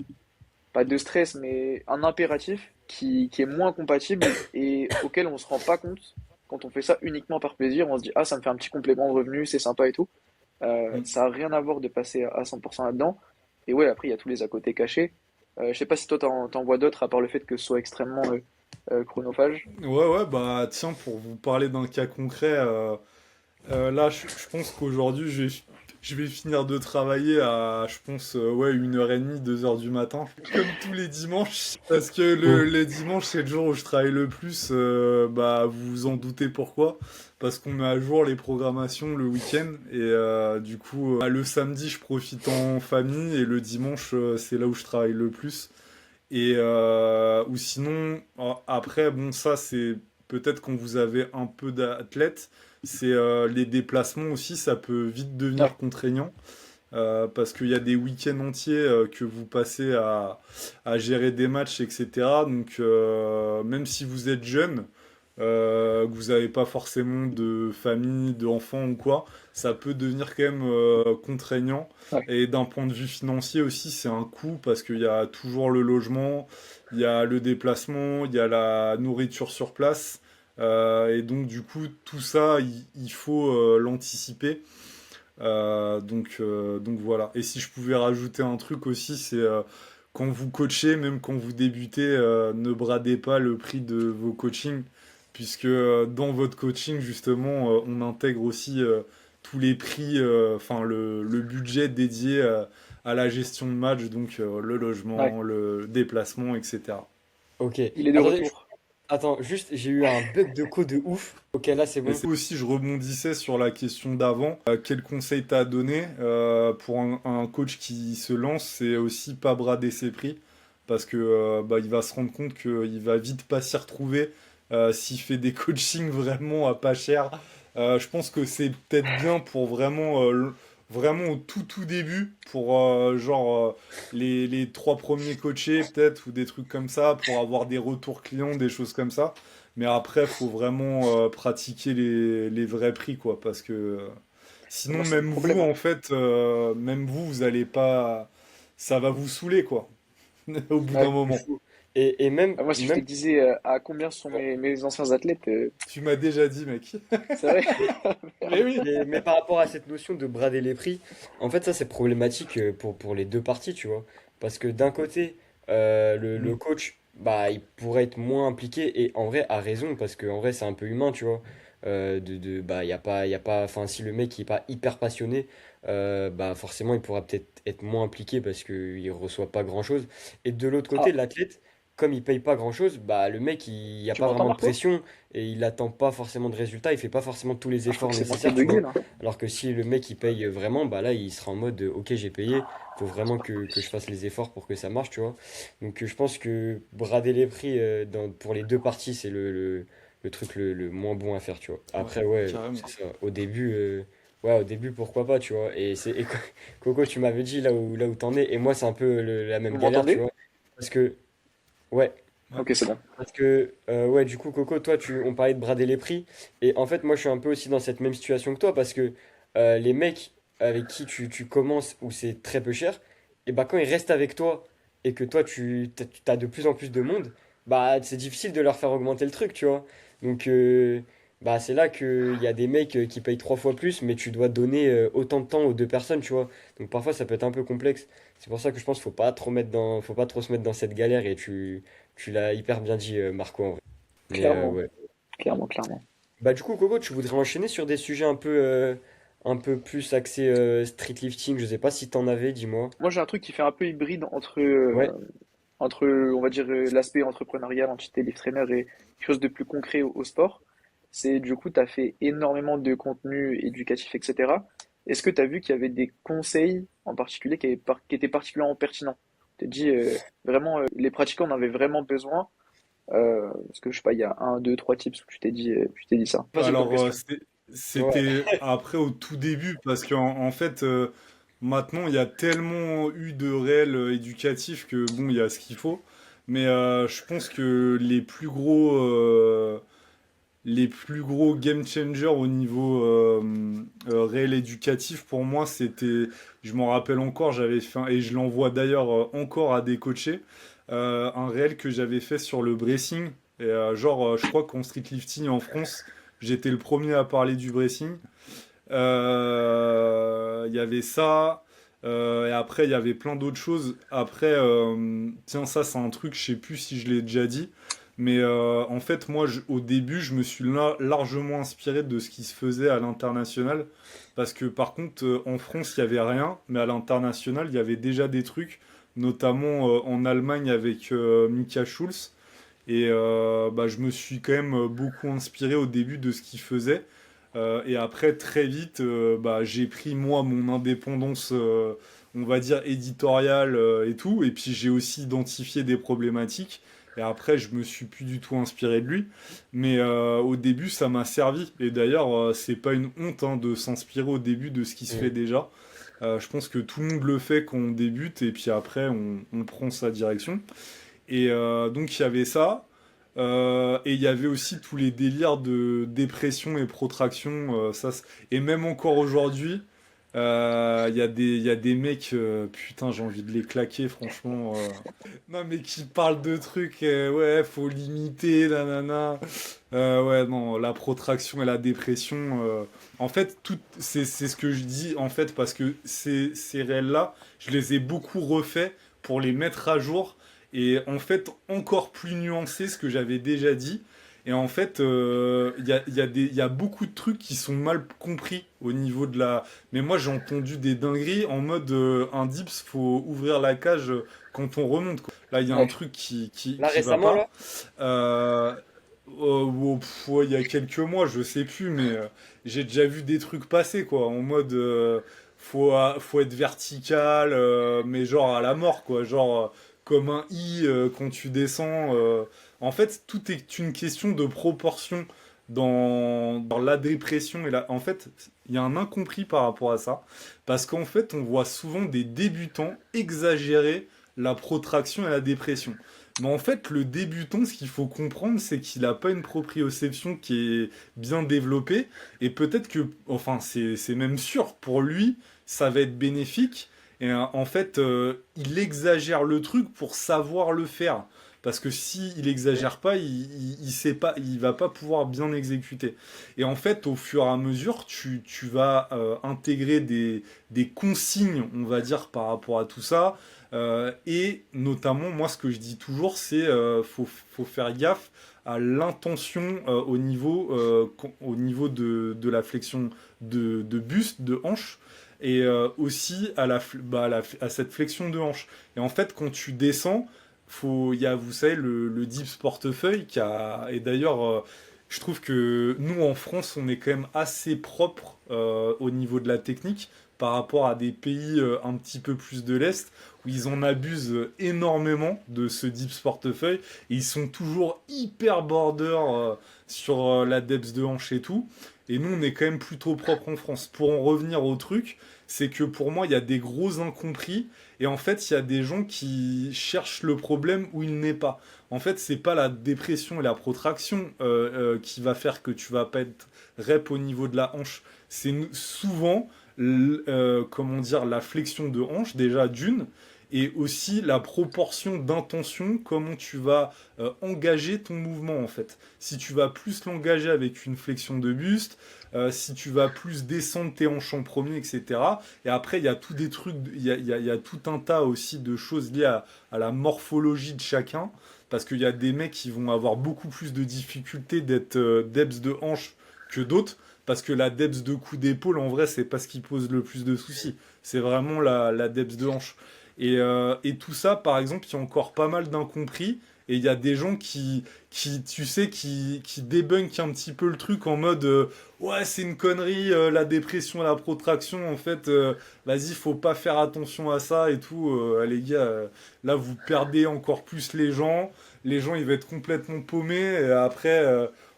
pas de stress, mais un impératif qui est moins compatible et auquel on se rend pas compte quand on fait ça uniquement par plaisir. On se dit, ah, ça me fait un petit complément de revenu, c'est sympa et tout. Mm. Ça a rien à voir de passer à 100% là-dedans. Et ouais, après, il y a tous les à côté cachés. Je sais pas si toi, t'en vois d'autres, à part le fait que ce soit extrêmement chronophage. Ouais, ouais, bah tiens, pour vous parler d'un cas concret, là, je pense qu'aujourd'hui, je vais finir de travailler à, je pense, ouais, 1h30, 2h du matin, comme tous les dimanches. Parce que les dimanches, c'est le jour où je travaille le plus. Bah, vous vous en doutez pourquoi. Parce qu'on met à jour les programmations le week-end. Et du coup, bah, le samedi, je profite en famille. Et le dimanche, c'est là où je travaille le plus. Et ou sinon, après, bon, ça, c'est peut-être quand vous avez un peu d'athlètes, c'est les déplacements aussi, ça peut vite devenir Ouais, contraignant. Parce qu'il y a des week-ends entiers que vous passez à gérer des matchs, etc. Donc, même si vous êtes jeune, que vous n'avez pas forcément de famille, d'enfants ou quoi, ça peut devenir quand même contraignant. ouais. Et d'un point de vue financier aussi, c'est un coût parce qu'il y a toujours le logement, il y a le déplacement, il y a la nourriture sur place. Et donc, du coup, tout ça, il faut l'anticiper. Donc voilà. Et si je pouvais rajouter un truc aussi, c'est quand vous coachez, même quand vous débutez, ne bradez pas le prix de vos coachings, puisque dans votre coaching, justement, on intègre aussi tous les prix, enfin le budget dédié à la gestion de match, donc le Ouais. logement, le déplacement, etc. Ok. Il est de Attendez, retour. attends, juste, j'ai eu un bug de code de ouf. Ok, là c'est Et bon. c'est aussi, je rebondissais sur la question d'avant. Quel conseil t'as donné pour un coach qui se lance? C'est aussi pas brader ses prix parce que bah, il va se rendre compte qu'il va vite pas s'y retrouver s'il fait des coachings vraiment à pas cher. Je pense que c'est peut-être bien pour vraiment, vraiment au tout début, pour genre les 3 premiers coachés peut-être ou des trucs comme ça, pour avoir des retours clients, des choses comme ça. Mais après, faut vraiment pratiquer les vrais prix, quoi, parce que sinon, Moi, c'est le même vous, problème, hein. en fait, même vous, vous allez pas, ça va vous saouler, quoi, au bout d'un Ouais. Il moment. faut. Et même, Ah, moi, si je te même, disais à combien sont mes anciens athlètes, Tu m'as déjà dit, mec. c'est vrai? mais, Mais oui. mais par rapport à cette notion de brader les prix, en fait, ça c'est problématique pour les deux parties, tu vois. Parce que d'un côté, le Mm. coach, bah, il pourrait être moins impliqué et en vrai, a raison, parce qu'en vrai, c'est un peu humain, tu vois. Bah, y a pas, enfin, si le mec il est pas hyper passionné, bah, forcément, il pourra peut-être être moins impliqué parce qu'il reçoit pas grand-chose. Et de l'autre côté, Ah, l'athlète, comme il paye pas grand-chose, bah le mec, il n'y a Tu pas m'entends, vraiment de Marco? pression et il attend pas forcément de résultats, il fait pas forcément tous les Ah, je crois efforts que c'est moi qui ai nécessaires, tu bugué vois. là. Alors que si le mec, il paye vraiment, bah là, il sera en mode, ok, j'ai payé, faut vraiment que je fasse les efforts pour que ça marche, tu vois. Donc je pense que brader les prix pour les deux parties, c'est le truc le moins bon à faire, tu vois. Ouais, Après, ouais, carrément. c'est ça. Ouais, au début, pourquoi pas, tu vois. Coco, tu m'avais dit là où t'en es, et moi, c'est un peu la même Vous galère, tu m'entendez? vois. Parce que, ouais, Ouais. Ok, c'est bon. ouais, du coup, Coco, toi, on parlait de brader les prix. Et en fait, moi, je suis un peu aussi dans cette même situation que toi parce que les mecs avec qui tu commences où c'est très peu cher, et bah, quand ils restent avec toi et que toi, t'as de plus en plus de monde, bah, c'est difficile de leur faire augmenter le truc, tu vois. Donc, bah, c'est là qu'il y a des mecs qui payent 3 fois plus, mais tu dois donner autant de temps aux deux personnes, tu vois. Donc, parfois, ça peut être un peu complexe. C'est pour ça que je pense qu'il faut pas trop se mettre dans cette galère et tu l'as hyper bien dit, Marco, en vrai. Mais Clairement, ouais. clairement, clairement. Bah, du coup, Coco, tu voudrais enchaîner sur des sujets un peu plus axés street lifting. Je sais pas si t'en avais, dis-moi. Moi, j'ai un truc qui fait un peu hybride Ouais, entre on va dire, l'aspect entrepreneurial, entité life trainer et quelque chose de plus concret au sport. C'est du coup, tu as fait énormément de contenu éducatif, etc. Est-ce que tu as vu qu'il y avait des conseils en particulier qui étaient particulièrement pertinents? Tu t'es dit, vraiment, les pratiquants en avaient vraiment besoin. Parce que je sais pas, il y a un, deux, trois tips où tu t'es dit ça. Vas-y, comme Alors, question. ouais, c'était après au tout début, parce qu'en fait, maintenant, il y a tellement eu de réels éducatifs que, bon, il y a ce qu'il faut. Mais je pense que les plus gros game changers au niveau réel éducatif, pour moi, c'était, je m'en rappelle encore, j'avais fait, et je l'envoie d'ailleurs encore à des coachés, un réel que j'avais fait sur le bracing. Et je crois qu'en street lifting en France, j'étais le premier à parler du bracing. Il y avait ça. Et après, il y avait plein d'autres choses. Après, tiens, ça, c'est un truc, je sais plus si je l'ai déjà dit. Mais en fait, moi, au début, je me suis largement inspiré de ce qui se faisait à l'international. Parce que par contre, en France, il n'y avait rien. Mais à l'international, il y avait déjà des trucs. Notamment en Allemagne avec Mika Schulz. Et bah, je me suis quand même beaucoup inspiré au début de ce qu'il faisait. Et après, très vite, bah, j'ai pris moi mon indépendance, on va dire éditoriale et tout. Et puis j'ai aussi identifié des problématiques. Et après, je me suis plus du tout inspiré de lui. Mais au début, ça m'a servi. Et d'ailleurs, c'est pas une honte hein, de s'inspirer au début de ce qui se fait mm, déjà. Je pense que tout le monde le fait quand on débute. Et puis après, on prend sa direction. Et donc il y avait ça. Et il y avait aussi tous les délires de dépression et protraction. Et même encore aujourd'hui, il y a des mecs, putain, j'ai envie de les claquer, franchement. Non, mais qui parlent de trucs, ouais, faut limiter, nanana. Ouais, non, la protraction et la dépression. En fait, c'est ce que je dis, en fait, parce que ces réels-là, je les ai beaucoup refaits pour les mettre à jour et en fait encore plus nuancé ce que j'avais déjà dit. Et en fait, il y a beaucoup de trucs qui sont mal compris au niveau de la. Mais moi, j'ai entendu des dingueries en mode un dips, faut ouvrir la cage quand on remonte, quoi. Là, il y a un Ouais. truc là, qui va récemment, pas. là? Euh, ouais, il y a quelques mois, je sais plus, mais j'ai déjà vu des trucs passer, quoi, en mode faut être vertical, mais genre à la mort, quoi, genre comme un i quand tu descends. En fait, tout est une question de proportion dans la dépression et la. En fait, il y a un incompris par rapport à ça, parce qu'en fait, on voit souvent des débutants exagérer la protraction et la dépression. Mais en fait, le débutant, ce qu'il faut comprendre, c'est qu'il n'a pas une proprioception qui est bien développée. Et peut-être que, enfin, c'est même sûr, pour lui, ça va être bénéfique. Et en fait, il exagère le truc pour savoir le faire. Parce que si il Mm. exagère pas, il sait pas, il va pas pouvoir bien exécuter. Et en fait, au fur et à mesure, tu vas intégrer des consignes, on va dire, par rapport à tout ça. Et notamment, moi, ce que je dis toujours, c'est faut faire gaffe à l'intention au niveau de la flexion de buste, de hanche, et aussi à cette flexion de hanche. Et en fait, quand tu descends, il y a, vous savez, le dips portefeuille et d'ailleurs, je trouve que nous en France, on est quand même assez propre au niveau de la technique par rapport à des pays un petit peu plus de l'Est où ils en abusent énormément de ce dips portefeuille et ils sont toujours hyper border sur la depth de hanche et tout. Et nous, on est quand même plutôt propre en France. Pour en revenir au truc, c'est que pour moi, il y a des gros incompris et en fait, il y a des gens qui cherchent le problème où il n'est pas. En fait, c'est pas la dépression et la protraction qui va faire que tu vas pas être rep au niveau de la hanche. C'est souvent, comment dire, la flexion de hanche, déjà d'une, et aussi la proportion d'intention, comment tu vas engager ton mouvement en fait. Si tu vas plus l'engager avec une flexion de buste, si tu vas plus descendre tes hanches en premier, etc. Et après, il y a tout des trucs, il y a tout un tas aussi de choses liées à la morphologie de chacun. Parce qu'il y a des mecs qui vont avoir beaucoup plus de difficultés d'être depth de hanche que d'autres. Parce que la depth de coup d'épaule, en vrai, c'est pas ce qui pose le plus de soucis. C'est vraiment la depth de hanche. Et tout ça, par exemple, il y a encore pas mal d'incompris. Et il y a des gens tu sais, qui débunkent un petit peu le truc en mode ouais, c'est une connerie, la dépression, la protraction, en fait, vas-y, faut pas faire attention à ça et tout. Les gars, là, vous perdez encore plus les gens. Les gens, ils vont être complètement paumés. Et après,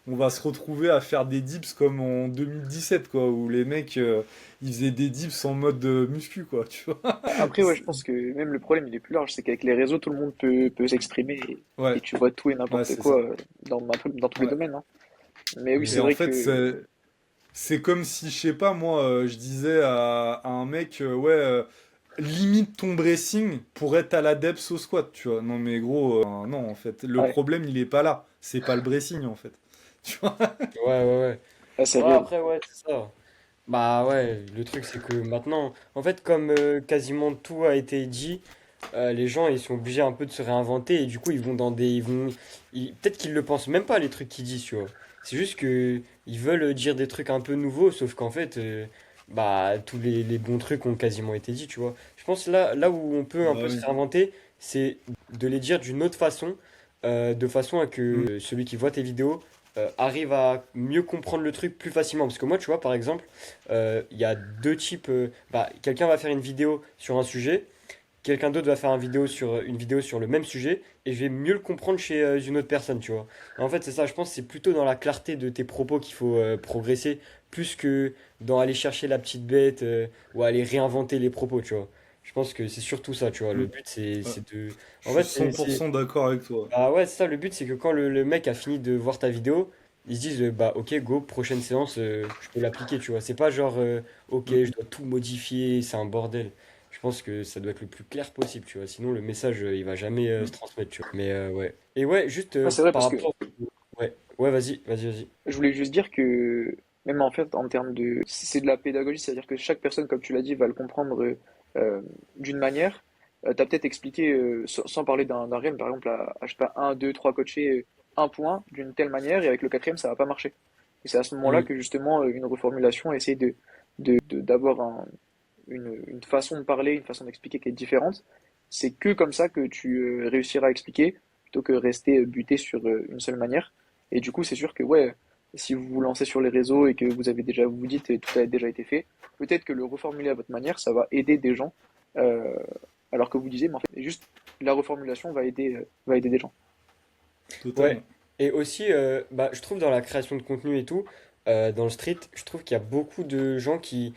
on va se retrouver à faire des dips comme en 2017, quoi, où les mecs, ils faisaient des dips en mode muscu, quoi, tu vois. Après, ouais, je pense que même le problème, il est plus large, c'est qu'avec les réseaux, tout le monde peut s'exprimer et Ouais, tu vois tout et ouais, n'importe c'est ça. quoi dans tous les Ouais. domaines, hein. Mais oui, Mm. c'est Et en vrai fait, que c'est comme si, je sais pas, moi, je disais à un mec, ouais, limite ton bracing pour être à la depth au squat, tu vois. Non, mais gros, non, en fait, le ouais, problème, il est pas là. C'est pas le bracing, en fait. Tu vois? Ouais, ouais, ouais. ah, c'est Ouais, réel. après, ouais, c'est ça. Bah ouais, le truc c'est que maintenant, en fait, comme quasiment tout a été dit, les gens ils sont obligés un peu de se réinventer et du coup ils vont dans des, peut-être qu'ils le pensent même pas les trucs qu'ils disent, tu vois. C'est juste que ils veulent dire des trucs un peu nouveaux, sauf qu'en fait, bah tous les bons trucs ont quasiment été dit, tu vois. Je pense là où on peut un Bah peu se oui. réinventer, c'est de les dire d'une autre façon, de façon à Mm. que celui qui voit tes vidéos arrive à mieux comprendre le truc plus facilement. Parce que moi, tu vois, par exemple, il y a deux types. Bah, quelqu'un va faire une vidéo sur un sujet, quelqu'un d'autre va faire une vidéo sur le même sujet, et je vais mieux le comprendre chez une autre personne, tu vois. En fait, c'est ça, je pense que c'est plutôt dans la clarté de tes propos qu'il faut progresser, plus que dans aller chercher la petite bête ou aller réinventer les propos, tu vois. Je pense que c'est surtout ça, tu vois. Le Mm. but, Ouais. c'est de... Je En suis fait, cent pour c'est cent d'accord avec toi. bah ouais, c'est ça, le but c'est que quand le mec a fini de voir ta vidéo, ils se disent bah ok go, prochaine séance, je peux l'appliquer, tu vois. C'est pas genre ok, Mm. je dois tout modifier, c'est un bordel. Je pense que ça doit être le plus clair possible, tu vois. Sinon le message il va jamais se Mm. transmettre, tu vois. Mais ouais. Et ouais, juste Ouais, c'est vrai par parce que rapport. Ouais, ouais, vas-y. je voulais juste dire que même en fait en termes de c'est de la pédagogie, c'est-à-dire que chaque personne, comme tu l'as dit, va le comprendre d'une manière. T'as peut-être expliqué sans parler d'un réel, par exemple je sais pas, un, deux, trois coachés, un point d'une telle manière et avec le quatrième ça va pas marcher. Et c'est à ce moment-là Hmm. que justement une reformulation essaie d'avoir une façon de parler, une façon d'expliquer qui est différente. C'est que comme ça que tu réussiras à expliquer plutôt que rester buté sur une seule manière. Et du coup, c'est sûr que ouais, si vous vous lancez sur les réseaux et que vous avez déjà, vous vous dites tout a déjà été fait, peut-être que le reformuler à votre manière, ça va aider des gens, euh, alors que vous disiez, mais en fait, juste la reformulation va aider des gens. Ouais. Totalement. Et aussi, bah, je trouve dans la création de contenu et tout, dans le street, je trouve qu'il y a beaucoup de gens qui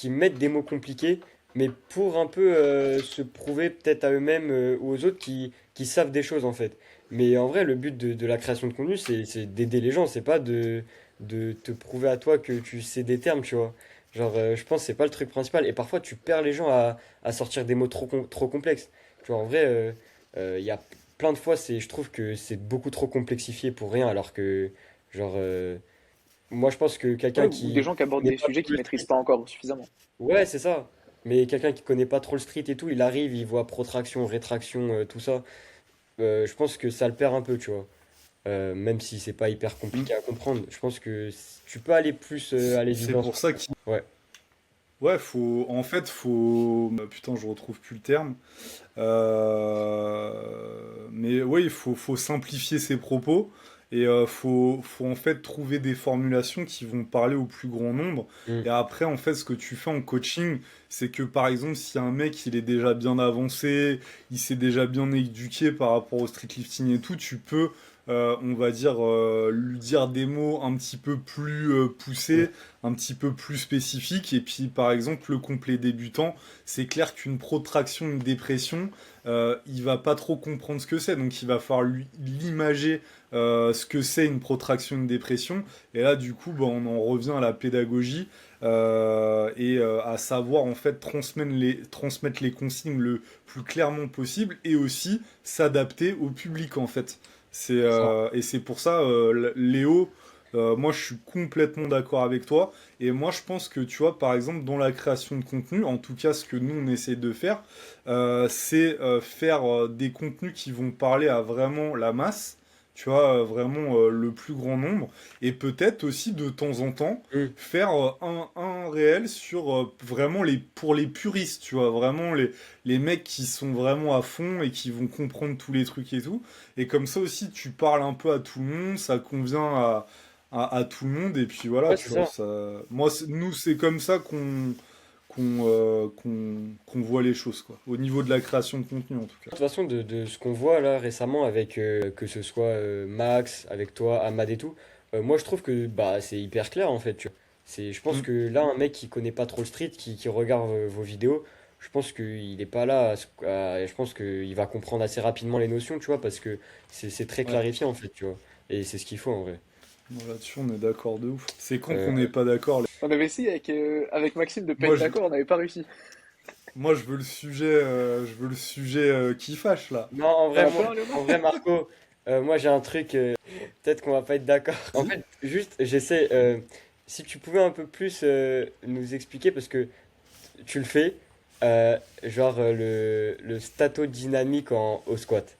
mettent des mots compliqués, mais pour un peu se prouver peut-être à eux-mêmes ou aux autres qui savent des choses en fait. Mais en vrai, le but de la création de contenu, c'est d'aider les gens, c'est pas de te prouver à toi que tu sais des termes, tu vois. Genre, je pense que c'est pas le truc principal. Et parfois, tu perds les gens à sortir des mots trop complexes. Tu vois, en vrai, il y a plein de fois, je trouve que c'est beaucoup trop complexifié pour rien, alors que, genre, moi, je pense que Ouais, quelqu'un ou des qui gens qui abordent connaît des pas sujets trop qu'ils le maîtrisent street. pas encore suffisamment. Ouais, c'est ça. Mais quelqu'un qui connaît pas trop le street et tout, il arrive, il voit protraction, rétraction, tout ça. Je pense que ça le perd un peu, tu vois. Même si c'est pas hyper Mm. compliqué à comprendre. Je pense que tu peux aller plus à C'est l'évidence. pour ça qu'il Ouais. Ouais, en fait, putain, je retrouve plus le terme. Mais oui, faut simplifier ses propos et faut en fait trouver des formulations qui vont parler au plus grand nombre. Hmm. Et après, en fait, ce que tu fais en coaching, c'est que par exemple, si un mec il est déjà bien avancé, il s'est déjà bien éduqué par rapport au streetlifting et tout, tu peux, on va dire, lui dire des mots un petit peu plus poussés, un petit peu plus spécifiques. Et puis, par exemple, le complet débutant, c'est clair qu'une protraction, une dépression, il va pas trop comprendre ce que c'est, donc il va falloir lui l'imager ce que c'est une protraction, une dépression. Et là, du coup, bah, on en revient à la pédagogie et à savoir en fait transmettre les consignes le plus clairement possible et aussi s'adapter au public en fait. Et c'est pour ça, Léo, moi je suis complètement d'accord avec toi. Et moi je pense que tu vois, par exemple, dans la création de contenu, en tout cas ce que nous on essaie de faire, c'est faire des contenus qui vont parler à vraiment la masse, tu vois, vraiment le plus grand nombre, et peut-être aussi de temps en temps Hmm. faire un réel sur vraiment pour les puristes, tu vois, vraiment les mecs qui sont vraiment à fond et qui vont comprendre tous les trucs et tout. Et comme ça aussi, tu parles un peu à tout le monde, ça convient à tout le monde, et puis voilà, Ouais, c'est tu vois, ça. ça... Moi, nous, c'est comme ça qu'on voit les choses, quoi. Au niveau de la création de contenu, en tout De cas. toute façon, de ce qu'on voit là récemment avec que ce soit Max, avec toi, Ahmad et tout, moi je trouve que bah c'est hyper clair en fait, tu vois. Je pense Mm. que là, un mec qui connaît pas trop le street, qui regarde vos vidéos, je pense qu'il est pas là, je pense qu'il va comprendre assez rapidement les notions, tu vois, parce que c'est très Ouais, clarifié en fait, tu vois. Et c'est ce qu'il faut en vrai. bon, là-dessus, on est d'accord de ouf. C'est quand qu'on Euh, n'est pas d'accord, les- On avait essayé avec Maxime de pas Moi, être je, d'accord, on n'avait pas réussi. moi, je veux le sujet qui fâche, là. Non, T'en as plein, Léonard? en vrai, Marco, moi j'ai un truc, peut-être qu'on va pas être d'accord. En Vas-y. fait, juste, j'essaie, si tu pouvais un peu plus nous expliquer, parce que tu le fais, genre le statodynamique au squat.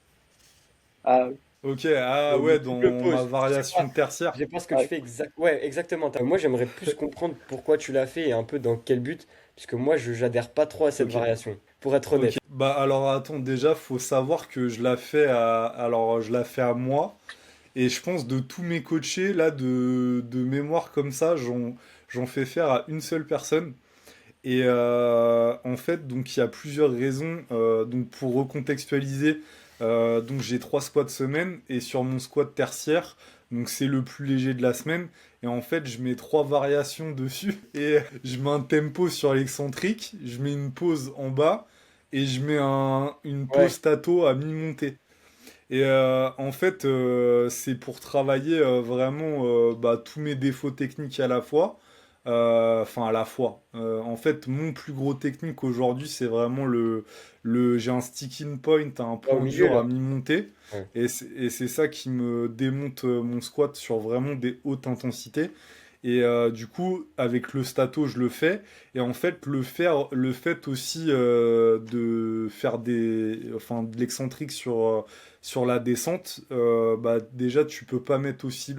Ah, Ok, ah Le ouais, double dans ma pause. variation tertiaire. Je sais pas ce que tu ouais. fais ouais, exactement. Moi, j'aimerais plus comprendre pourquoi tu l'as fait et un peu dans quel but, puisque moi, je j'adhère pas trop à cette Ok. variation, pour être Ok, honnête. bah alors attends, déjà faut savoir que je la fais à moi et je pense de tous mes coachés là de mémoire comme ça, j'en fais faire à une seule personne et en fait donc il y a plusieurs raisons donc pour recontextualiser donc j'ai 3 squats semaine et sur mon squat tertiaire donc c'est le plus léger de la semaine et en fait je mets 3 variations dessus et je mets un tempo sur l'excentrique, je mets une pause en bas et je mets une pause Ouais, stato à mi-montée. Et en fait, c'est pour travailler vraiment bah, tous mes défauts techniques à la fois. Enfin, à la fois. En fait, mon plus gros technique aujourd'hui, c'est vraiment j'ai un sticking point, un ouais, au point milieu, dur à là. mi-montée. Ouais. Et c'est ça qui me démonte mon squat sur vraiment des hautes intensités. Et du coup, avec le stato, je le fais. Et en fait, le fait aussi de faire enfin, de l'excentrique sur la descente, bah déjà, tu peux pas mettre aussi.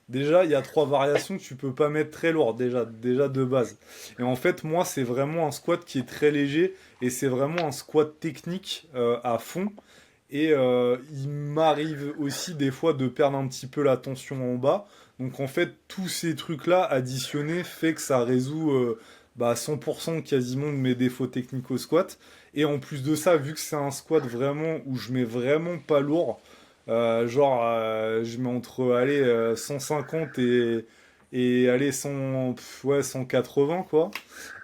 Déjà, il y a 3 variations que tu peux pas mettre très lourd, déjà de base. Et en fait, moi, c'est vraiment un squat qui est très léger et c'est vraiment un squat technique à fond. Et il m'arrive aussi des fois de perdre un petit peu la tension en bas. Donc en fait, tous ces trucs-là additionnés fait que ça résout bah, 100% quasiment de mes défauts techniques au squat. Et en plus de ça, vu que c'est un squat vraiment où je mets vraiment pas lourd, je mets entre allez, 150 et allez, 100, ouais, 180 quoi.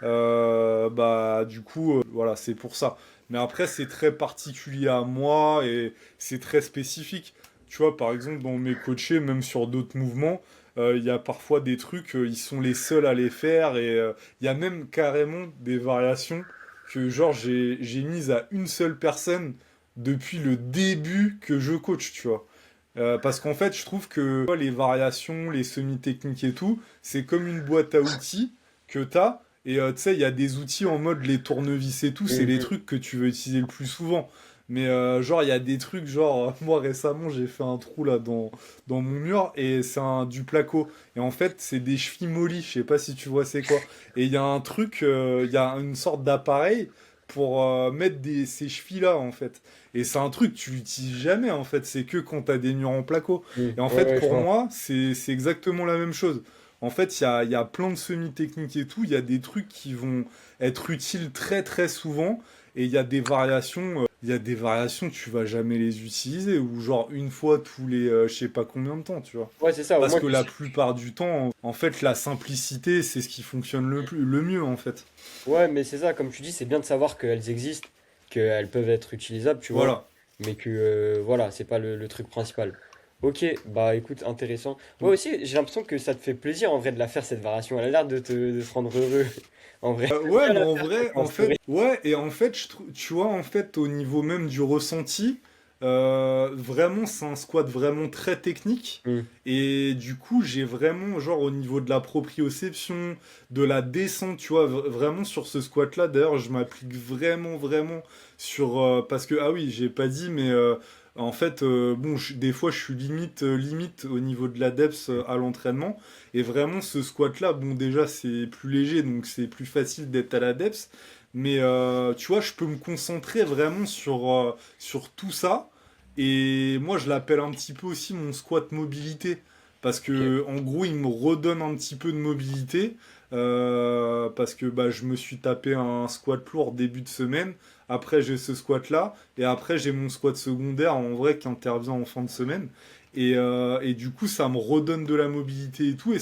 Bah du coup, voilà, c'est pour ça. Mais après, c'est très particulier à moi et c'est très spécifique. Tu vois, par exemple, dans mes coachés, même sur d'autres mouvements, il y a parfois des trucs, ils sont les seuls à les faire et il y a même carrément des variations que genre j'ai mises à une seule personne depuis le début que je coach, tu vois. Parce qu'en fait, je trouve que les variations, les semi-techniques et tout, c'est comme une boîte à outils que t'as. Et tu sais, il y a des outils en mode les tournevis et tout, c'est les Mhm. trucs que tu veux utiliser le plus souvent. Mais genre, il y a des trucs, genre, moi récemment, j'ai fait un trou là dans mon mur et c'est du placo. Et en fait, c'est des chevilles mollies, je sais pas si tu vois c'est quoi. Et il y a un truc, il y a une sorte d'appareil pour mettre ces chevilles-là, en fait. Et c'est un truc, tu l'utilises jamais, en fait. C'est que quand t'as des murs en placo. Et en Ouais, fait, ouais, je pour vois. moi, c'est exactement la même chose. En fait, il y a plein de semi-techniques et tout. Il y a des trucs qui vont être utiles très très souvent. Et il y a des variations, tu vas jamais les utiliser. Ou genre une fois tous les je sais pas combien de temps, tu vois. Ouais, c'est ça, au Parce moins que tu la sais. plupart du temps, en fait, la simplicité, c'est ce qui fonctionne le mieux, en fait. Ouais, mais c'est ça, comme tu dis, c'est bien de savoir qu'elles existent, qu'elles peuvent être utilisables, tu vois, Voilà. mais que voilà, c'est pas le truc principal. Ok, bah écoute, intéressant. Ouais, aussi, j'ai l'impression que ça te fait plaisir en vrai de la faire cette variation. Elle a l'air de te rendre heureux. En vrai, j'aime Ouais, bien mais la en faire vrai, en en fait, story. ouais, et en fait, tu vois, en fait, au niveau même du ressenti, vraiment, c'est un squat vraiment très technique. Hmm, Et du coup, j'ai vraiment, genre, au niveau de la proprioception, de la descente, tu vois, vraiment sur ce squat-là, d'ailleurs, je m'applique vraiment, vraiment sur. Parce que, ah oui, j'ai pas dit, mais en fait, bon, des fois, je suis limite au niveau de la depth à l'entraînement. Et vraiment, ce squat-là, bon, déjà, c'est plus léger, donc c'est plus facile d'être à la depth. Mais tu vois, je peux me concentrer vraiment sur tout ça. Et moi, je l'appelle un petit peu aussi mon squat mobilité. Parce ok. que, en gros, il me redonne un petit peu de mobilité. Parce que bah, je me suis tapé un squat lourd début de semaine. Après, j'ai ce squat-là. Et après, j'ai mon squat secondaire, en vrai, qui intervient en fin de semaine. Et du coup, ça me redonne de la mobilité et tout.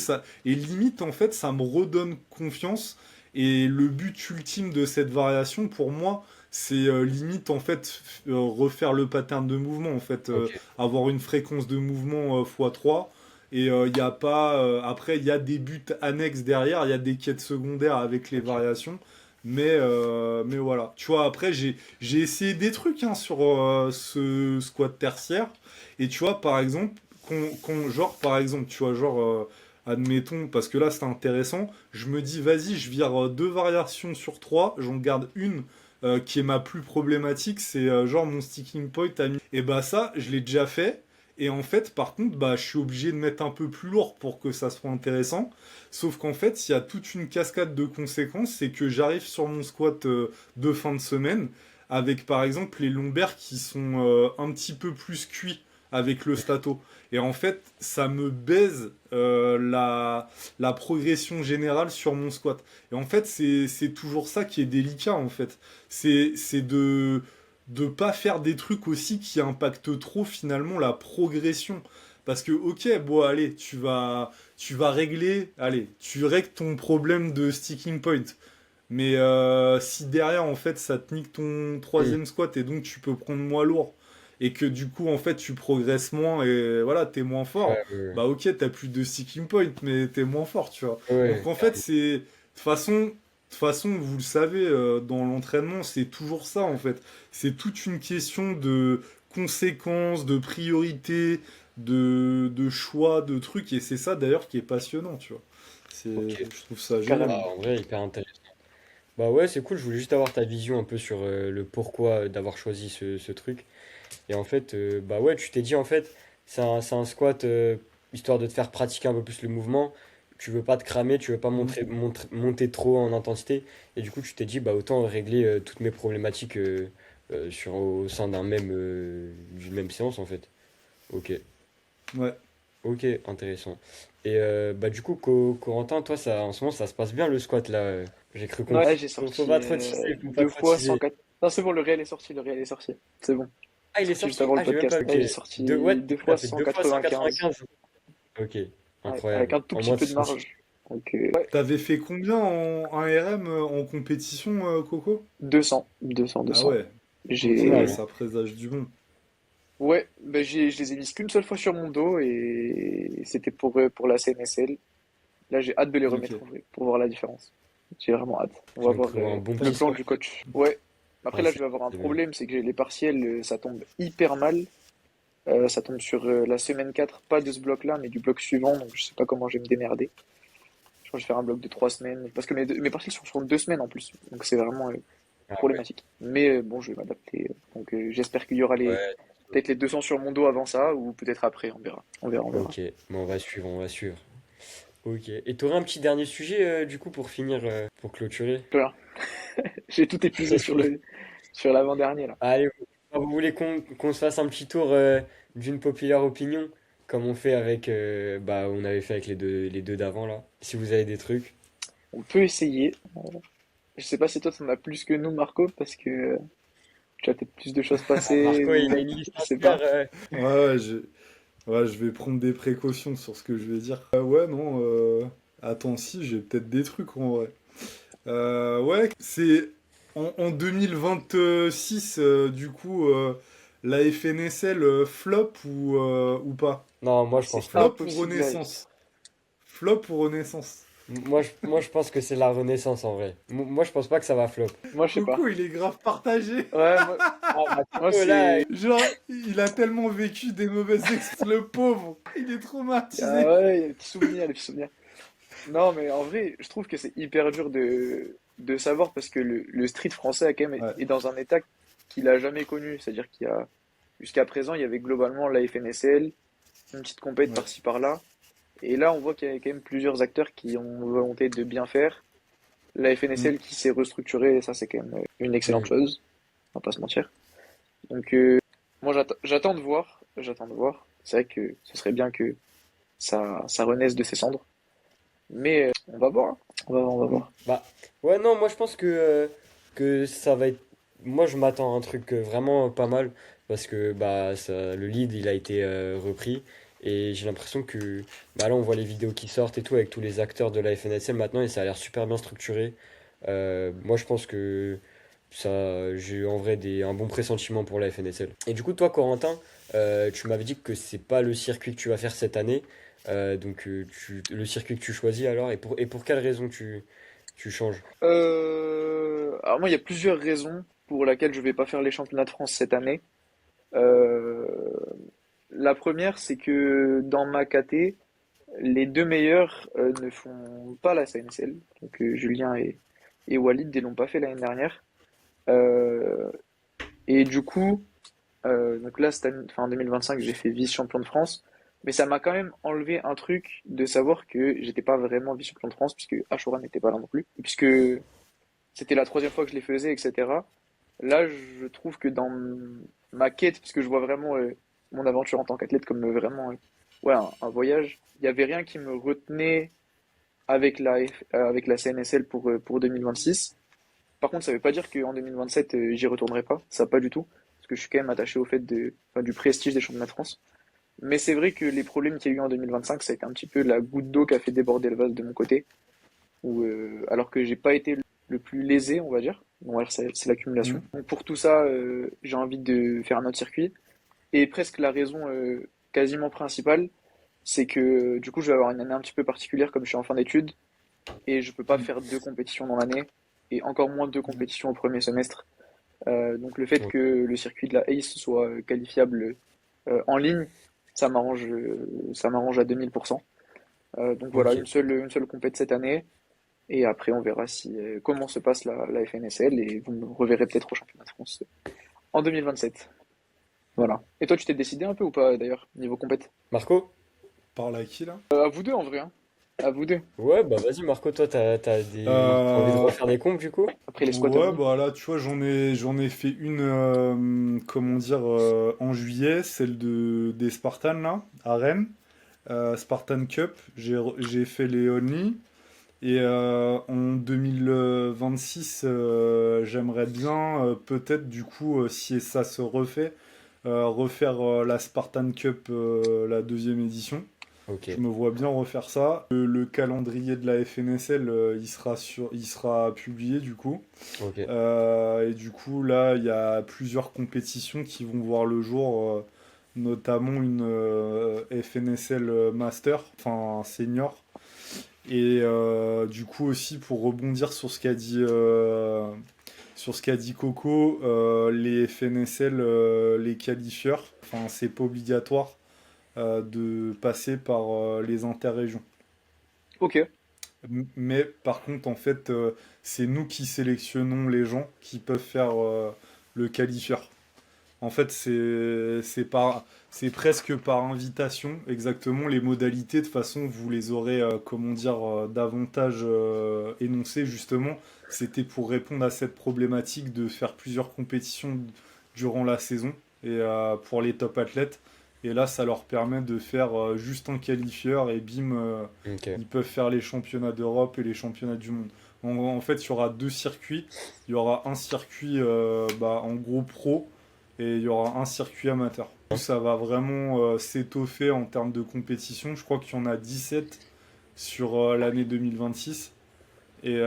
Et limite, en fait, ça me redonne confiance. Et le but ultime de cette variation, pour moi, c'est limite, en fait, refaire le pattern de mouvement. En fait, Ok. avoir une fréquence de mouvement x3. Et il y a pas. Après, il y a des buts annexes derrière, il y a des quêtes secondaires avec les Ok. variations. Mais voilà. Tu vois, après, j'ai essayé des trucs hein, sur ce squat tertiaire. Et tu vois, par exemple, genre, par exemple, tu vois, genre, admettons, parce que là, c'est intéressant, je me dis, vas-y, je vire deux variations sur trois, j'en garde une qui est ma plus problématique, c'est genre mon sticking point à mi. Et bah, ça, je l'ai déjà fait. Et en fait, par contre, bah, je suis obligé de mettre un peu plus lourd pour que ça soit intéressant. Sauf qu'en fait, il y a toute une cascade de conséquences, c'est que j'arrive sur mon squat de fin de semaine avec par exemple les lombaires qui sont un petit peu plus cuits avec le stato. Et en fait, ça me baise la progression générale sur mon squat. Et en fait, c'est toujours ça qui est délicat, en fait. C'est de pas faire des trucs aussi qui impactent trop, finalement, la progression. Parce que, ok, bon, allez, tu vas régler, allez, tu règles ton problème de sticking point. Mais si derrière, en fait, ça te nique ton Hmm. troisième squat et donc tu peux prendre moins lourd et que du coup, en fait, tu progresses moins et voilà, t'es moins Ouais, fort, ouais, bah ok, t'as plus de sticking point, mais t'es moins fort, tu vois. ouais. Donc Ouais, en fait, de toute façon, vous le savez, dans l'entraînement, c'est toujours ça, en fait. C'est toute une question de conséquences, de priorité, de choix, de trucs, et c'est ça d'ailleurs qui est passionnant, tu vois. ok. Je trouve ça génial. Bah, Carrément. en vrai, hyper intéressant. Bah ouais, c'est cool, je voulais juste avoir ta vision un peu sur le pourquoi d'avoir choisi ce truc. Et en fait, bah ouais, tu t'es dit en fait, c'est un squat histoire de te faire pratiquer un peu plus le mouvement. Tu veux pas te cramer, tu veux pas Mm. monter trop en intensité. Et du coup, tu t'es dit, bah autant régler toutes mes problématiques au sein d'une même séance en fait. Ok, Ouais. ok, intéressant. Et bah du coup, Corentin, toi, en ce moment, ça se passe bien le squat là. J'ai cru Ouais, comprendre. j'ai Faut sorti pas trop teaser, faut pas deux trop fois teaser. 104. Non, c'est bon, le réel est sorti, le réel est sorti. C'est bon. Ah, il est Sorti juste sorti? avant le Ah, j'ai même pas. podcast. Ok. Ouais, j'ai Ouais, sorti du deux coup, t'as fois fait 2 fois cent 195. quatre-vingt-quinze. Ok, Ouais, avec incroyable. un tout En petit moins de peu de soucis. marge. Donc, ouais, T'avais fait combien en RM en compétition, Coco? 200, 200, Ah 200. ouais. Ok, Pas ouais, mal, J'ai, hein. ça présage du bon. ouais, ben je les ai mis qu'une seule fois sur mon dos et c'était pour la CNSL. Là, j'ai hâte de les Ok. remettre en vrai pour voir la différence. J'ai vraiment hâte. On Tu va viens de voir trouver un bon le petit plan squat. du coach. Ouais. Après, Ah, là, je vais avoir un c'est bien. problème, c'est que j'ai les partiels, ça tombe hyper mal. Ça tombe sur la semaine 4, pas de ce bloc-là, mais du bloc suivant, donc je sais pas comment je vais me démerder. Je crois que je vais faire un bloc de 3 semaines, parce que mes partiels sont sur 2 semaines en plus, donc c'est vraiment Ah ouais. problématique. Mais bon, je vais m'adapter. Donc j'espère qu'il y aura Ouais, peut-être les 200 sur mon dos avant ça, ou peut-être après, on verra. On verra, on verra. ok. Bon, on va suivre, on va suivre. Ok. Et t'aurais un petit dernier sujet, du coup, pour finir, pour clôturer? Voilà. J'ai tout épuisé sur l'avant-dernier là. Allez, vous voulez qu'on se fasse un petit tour d'une populaire opinion, comme on fait avec, bah, on avait fait avec les deux d'avant là. Si vous avez des trucs. On peut essayer. Je sais pas si toi t'en as plus que nous, Marco, parce que tu as peut-être plus de choses Ah, passées Marco, il a ou une liste je sais entière. pas. Ouais, ouais, je vais prendre des précautions sur ce que je vais dire. Ouais, non, attends, si, j'ai peut-être des trucs en vrai. Ouais, c'est en 2026, du coup, la FNSL flop ou pas? Non, moi je C'est pense pas. Flop ou impossible, là. renaissance? Flop ou renaissance? Moi, je pense que c'est la renaissance en vrai. Moi, je pense pas que ça va flop. Moi, je sais pas. Coco, il est grave partagé. Ouais, Ah, bah, moi Coco, là, c'est. Genre, il a tellement vécu des mauvaises expériences, le pauvre. Il est traumatisé. Ouais, il y a des petits souvenirs, des petits souvenirs. Non, mais en vrai, je trouve que c'est hyper dur de savoir parce que le street français a quand même Ouais. est dans un état qu'il a jamais connu. C'est-à-dire qu'il y a, jusqu'à présent, il y avait globalement la FNSL, une petite compète Ouais. par-ci par-là. Et là, on voit qu'il y a quand même plusieurs acteurs qui ont volonté de bien faire. La Mm. FNSL qui s'est restructurée, et ça, c'est quand même une excellente hmm. chose. On va pas se mentir. Donc, moi, j'attends de voir. J'attends de voir. C'est vrai que ce serait bien que ça renaisse de ses cendres. Mais on va voir, hein. On va voir, on va voir. Bah, ouais, non, moi je pense que ça va être. Moi je m'attends à un truc vraiment pas mal parce que bah, le lead il a été repris et j'ai l'impression que bah, là on voit les vidéos qui sortent et tout avec tous les acteurs de la FNSL maintenant et ça a l'air super bien structuré. Moi je pense que j'ai en vrai un bon pressentiment pour la FNSL. Et du coup, toi, Corentin, tu m'avais dit que c'est pas le circuit que tu vas faire cette année. Donc, le circuit que tu choisis alors, et pour quelle raison tu changes? Alors moi, il y a plusieurs raisons pour lesquelles je vais pas faire les championnats de France cette année. Euh, la première, c'est que dans ma KT, les deux meilleurs ne font pas la CNSL. Donc Julien et Walid ne l'ont pas fait l'année dernière. Euh, et du coup, donc là, cette année, enfin, en 2025, j'ai fait vice-champion de France. Mais ça m'a quand même enlevé un truc de savoir que j'étais pas vraiment vice-champion de France, puisque Ashura n'était pas là non plus. Et puisque c'était la troisième fois que je les faisais, etc. Là, je trouve que dans ma quête, puisque je vois vraiment mon aventure en tant qu'athlète comme vraiment ouais, un voyage, il n'y avait rien qui me retenait avec la CNSL pour 2026. Par contre, ça ne veut pas dire qu'en 2027, j'y retournerai pas. Ça, pas du tout. Parce que je suis quand même attaché au fait enfin, du prestige des championnats de France. Mais c'est vrai que les problèmes qu'il y a eu en 2025, ça a été un petit peu la goutte d'eau qui a fait déborder le vase de mon côté. Alors que j'ai pas été le plus lésé, on va dire. Bon, alors c'est l'accumulation. Mm. Donc pour tout ça, j'ai envie de faire un autre circuit. Et presque la raison quasiment principale, c'est que du coup, je vais avoir une année un petit peu particulière comme je suis en fin d'études et je peux pas Mm. faire deux compétitions dans l'année et encore moins deux Mm. compétitions au premier semestre. Donc le fait Ok. que le circuit de la ACE soit qualifiable en ligne, ça m'arrange à 2000%. Donc voilà, Ok. une seule compète cette année. Et après, on verra comment se passe la FNSL et vous me reverrez peut-être au championnat de France en 2027. Voilà. Et toi, tu t'es décidé un peu ou pas d'ailleurs, niveau compète? Marco? Parle à qui là? À vous deux en vrai, hein. À vous deux. Ouais, bah vas-y, Marco, toi, t'as envie de Euh, refaire des comptes du coup? Après les squats ouais, omni. bah là, tu vois, j'en ai fait une, comment dire, en juillet, celle des Spartans là, à Rennes, Spartan Cup. J'ai fait les only. Et en 2026, j'aimerais bien, peut-être, du coup, si ça se refait, refaire la Spartan Cup, la deuxième édition. Ok. Je me vois bien refaire ça. Le calendrier de la FNSL, il sera publié du coup. Ok. Et du coup, là, il y a plusieurs compétitions qui vont voir le jour, notamment une FNSL Master, enfin senior. Et du coup aussi, pour rebondir sur ce qu'a dit Coco, les FNSL, les qualifieurs, enfin, c'est pas obligatoire de passer par les interrégions. Ok. Mais par contre, en fait, c'est nous qui sélectionnons les gens qui peuvent faire le qualifieur. En fait, c'est presque par invitation, exactement. Les modalités, de toute façon, vous les aurez, comment dire, davantage énoncées, justement. C'était pour répondre à cette problématique de faire plusieurs compétitions durant la saison et pour les top athlètes. Et là, ça leur permet de faire juste un qualifieur et bim, Ok. ils peuvent faire les championnats d'Europe et les championnats du monde. En fait, il y aura deux circuits. Il y aura un circuit en gros pro et il y aura un circuit amateur. Ça va vraiment s'étoffer en termes de compétition. Je crois qu'il y en a 17 sur l'année 2026. Et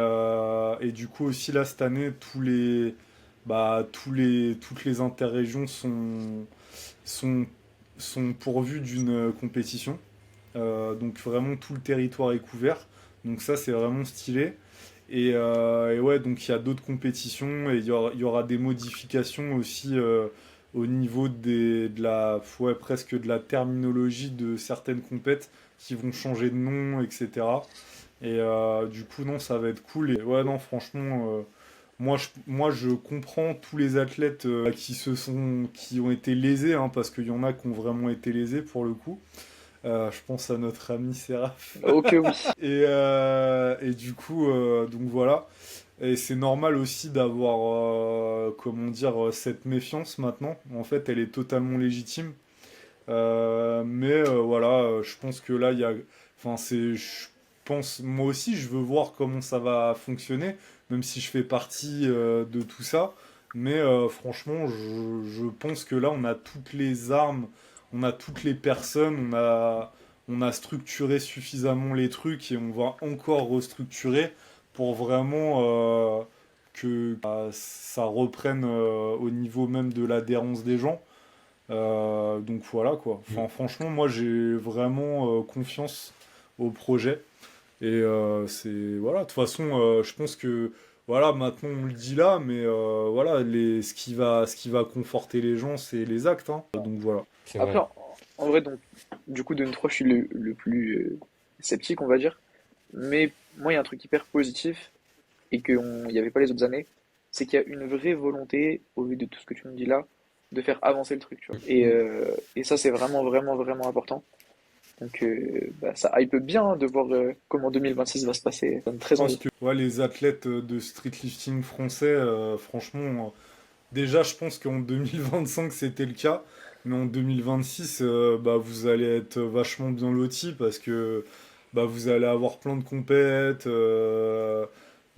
du coup aussi là cette année, toutes les interrégions sont, sont pourvues d'une compétition. Donc vraiment tout le territoire est couvert. Donc ça c'est vraiment stylé. Et ouais, donc il y a d'autres compétitions et il y aura des modifications aussi au niveau ouais, presque de la terminologie de certaines compètes qui vont changer de nom, etc. Et du coup, non, ça va être cool. Et ouais, non, franchement, moi, je comprends tous les athlètes qui ont été lésés, hein, parce qu'il y en a qui ont vraiment été lésés pour le coup. Je pense à notre ami Seraph. Ok, oui. Et du coup, donc voilà. Et c'est normal aussi d'avoir, comment dire, cette méfiance maintenant. En fait, elle est totalement légitime. Mais voilà, je pense que là, il y a. Enfin, je pense, moi aussi, je veux voir comment ça va fonctionner, même si je fais partie de tout ça. Mais franchement, je pense que là, on a toutes les armes, on a toutes les personnes, on a structuré suffisamment les trucs et on va encore restructurer pour vraiment que ça reprenne au niveau même de l'adhérence des gens. Donc voilà quoi. Mm. Enfin, franchement, moi j'ai vraiment confiance au projet. Et c'est voilà. De toute façon, je pense que voilà, maintenant on le dit là, mais voilà, ce qui va conforter les gens, c'est les actes, hein. Donc voilà. C'est Après, vrai. en vrai, donc, du coup, de nous trois, je suis le plus sceptique, on va dire. Mais moi, il y a un truc hyper positif et qu'il n'y avait pas les autres années, c'est qu'il y a une vraie volonté, au vu de tout ce que tu me dis là, de faire avancer le truc, tu vois. Mm. Et ça, c'est vraiment, vraiment, vraiment important. Donc, bah, ça hype bien hein, de voir comment 2026 va se passer. Ça donne Je très pense envie. que ouais, les athlètes de streetlifting français, franchement, déjà je pense qu'en 2025 c'était le cas, mais en 2026, bah, vous allez être vachement bien lotis parce que bah, vous allez avoir plein de compètes,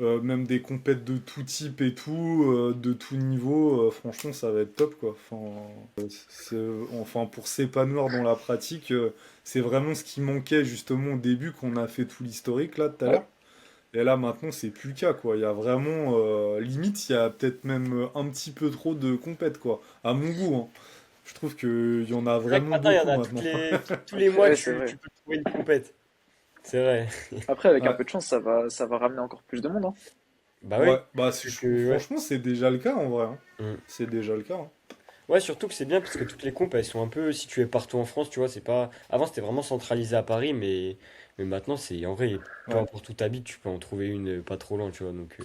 même des compètes de tout type et tout, de tout niveau. Franchement, ça va être top quoi. Enfin, pour s'épanouir dans la pratique, c'est vraiment ce qui manquait justement au début quand on a fait tout l'historique là tout à Ouais. l'heure. Et là maintenant c'est plus le cas quoi. Il y a vraiment limite il y a peut-être même un petit peu trop de compètes quoi. À mon goût, hein. Je trouve qu'il y en a C'est vrai que vraiment maintenant, il y en beaucoup a maintenant. tous les mois, Ouais, c'est tu vrai. peux trouver une compète. C'est vrai. Après, avec un Ouais, peu de chance, ça va ramener encore plus de monde, hein. Bah ouais, oui. bah C'est que, ouais. franchement c'est déjà le cas en vrai, hein. Mm. C'est déjà le cas, hein. Ouais, surtout que c'est bien parce que toutes les compes, elles sont un peu situées partout en France, tu vois, c'est pas... Avant, c'était vraiment centralisé à Paris, mais maintenant, c'est... En vrai, peu Ouais. importe où t'habites, tu peux en trouver une pas trop loin, tu vois, donc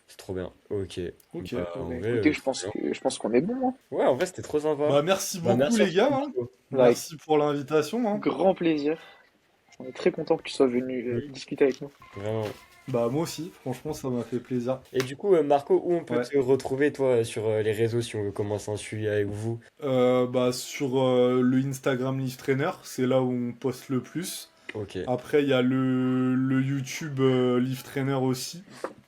c'est trop bien. Ok. Ok. Bah, Bon, en bah, vrai, écoutez, trop bien. je pense qu'on est bon, hein. Ouais, en vrai, c'était trop sympa. Bah merci Bah, beaucoup merci en les tout cas, gars, hein. Marco. Bah, avec Merci pour l'invitation, hein. grand plaisir. On est très content que tu sois venu Mm. discuter avec nous. Vraiment. Bah moi aussi, franchement ça m'a fait plaisir. Et du coup, Marco, où on peut Ouais. te retrouver, toi, sur les réseaux, si on veut commencer un suivi avec vous? Bah sur le Instagram Live Trainer, c'est là où on poste le plus. Ok. Après, il y a le YouTube Live Trainer aussi.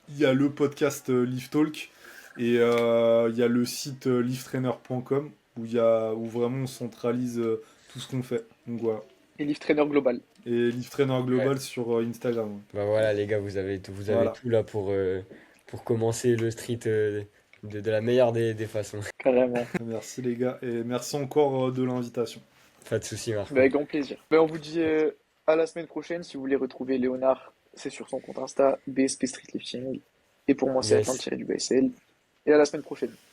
Il y a le podcast Live Talk. Et il y a le site livetrainer.com où vraiment on centralise tout ce qu'on fait. Donc voilà. Et Live Trainer Global. Et Live Trainer Ouais. Global sur Instagram. Ouais. Bah voilà, les gars, vous avez Voilà. tout là pour commencer le street de la meilleure des façons. Carrément. Merci les gars. Et merci encore de l'invitation. Pas de souci, Bah, Marco. avec grand plaisir. Bah, on vous dit à la semaine prochaine. Si vous voulez retrouver Léonard, c'est sur son compte Insta, BSP Street Lifting. Et pour moi, c'est Yes. Atteindre du BSL. Et à la semaine prochaine.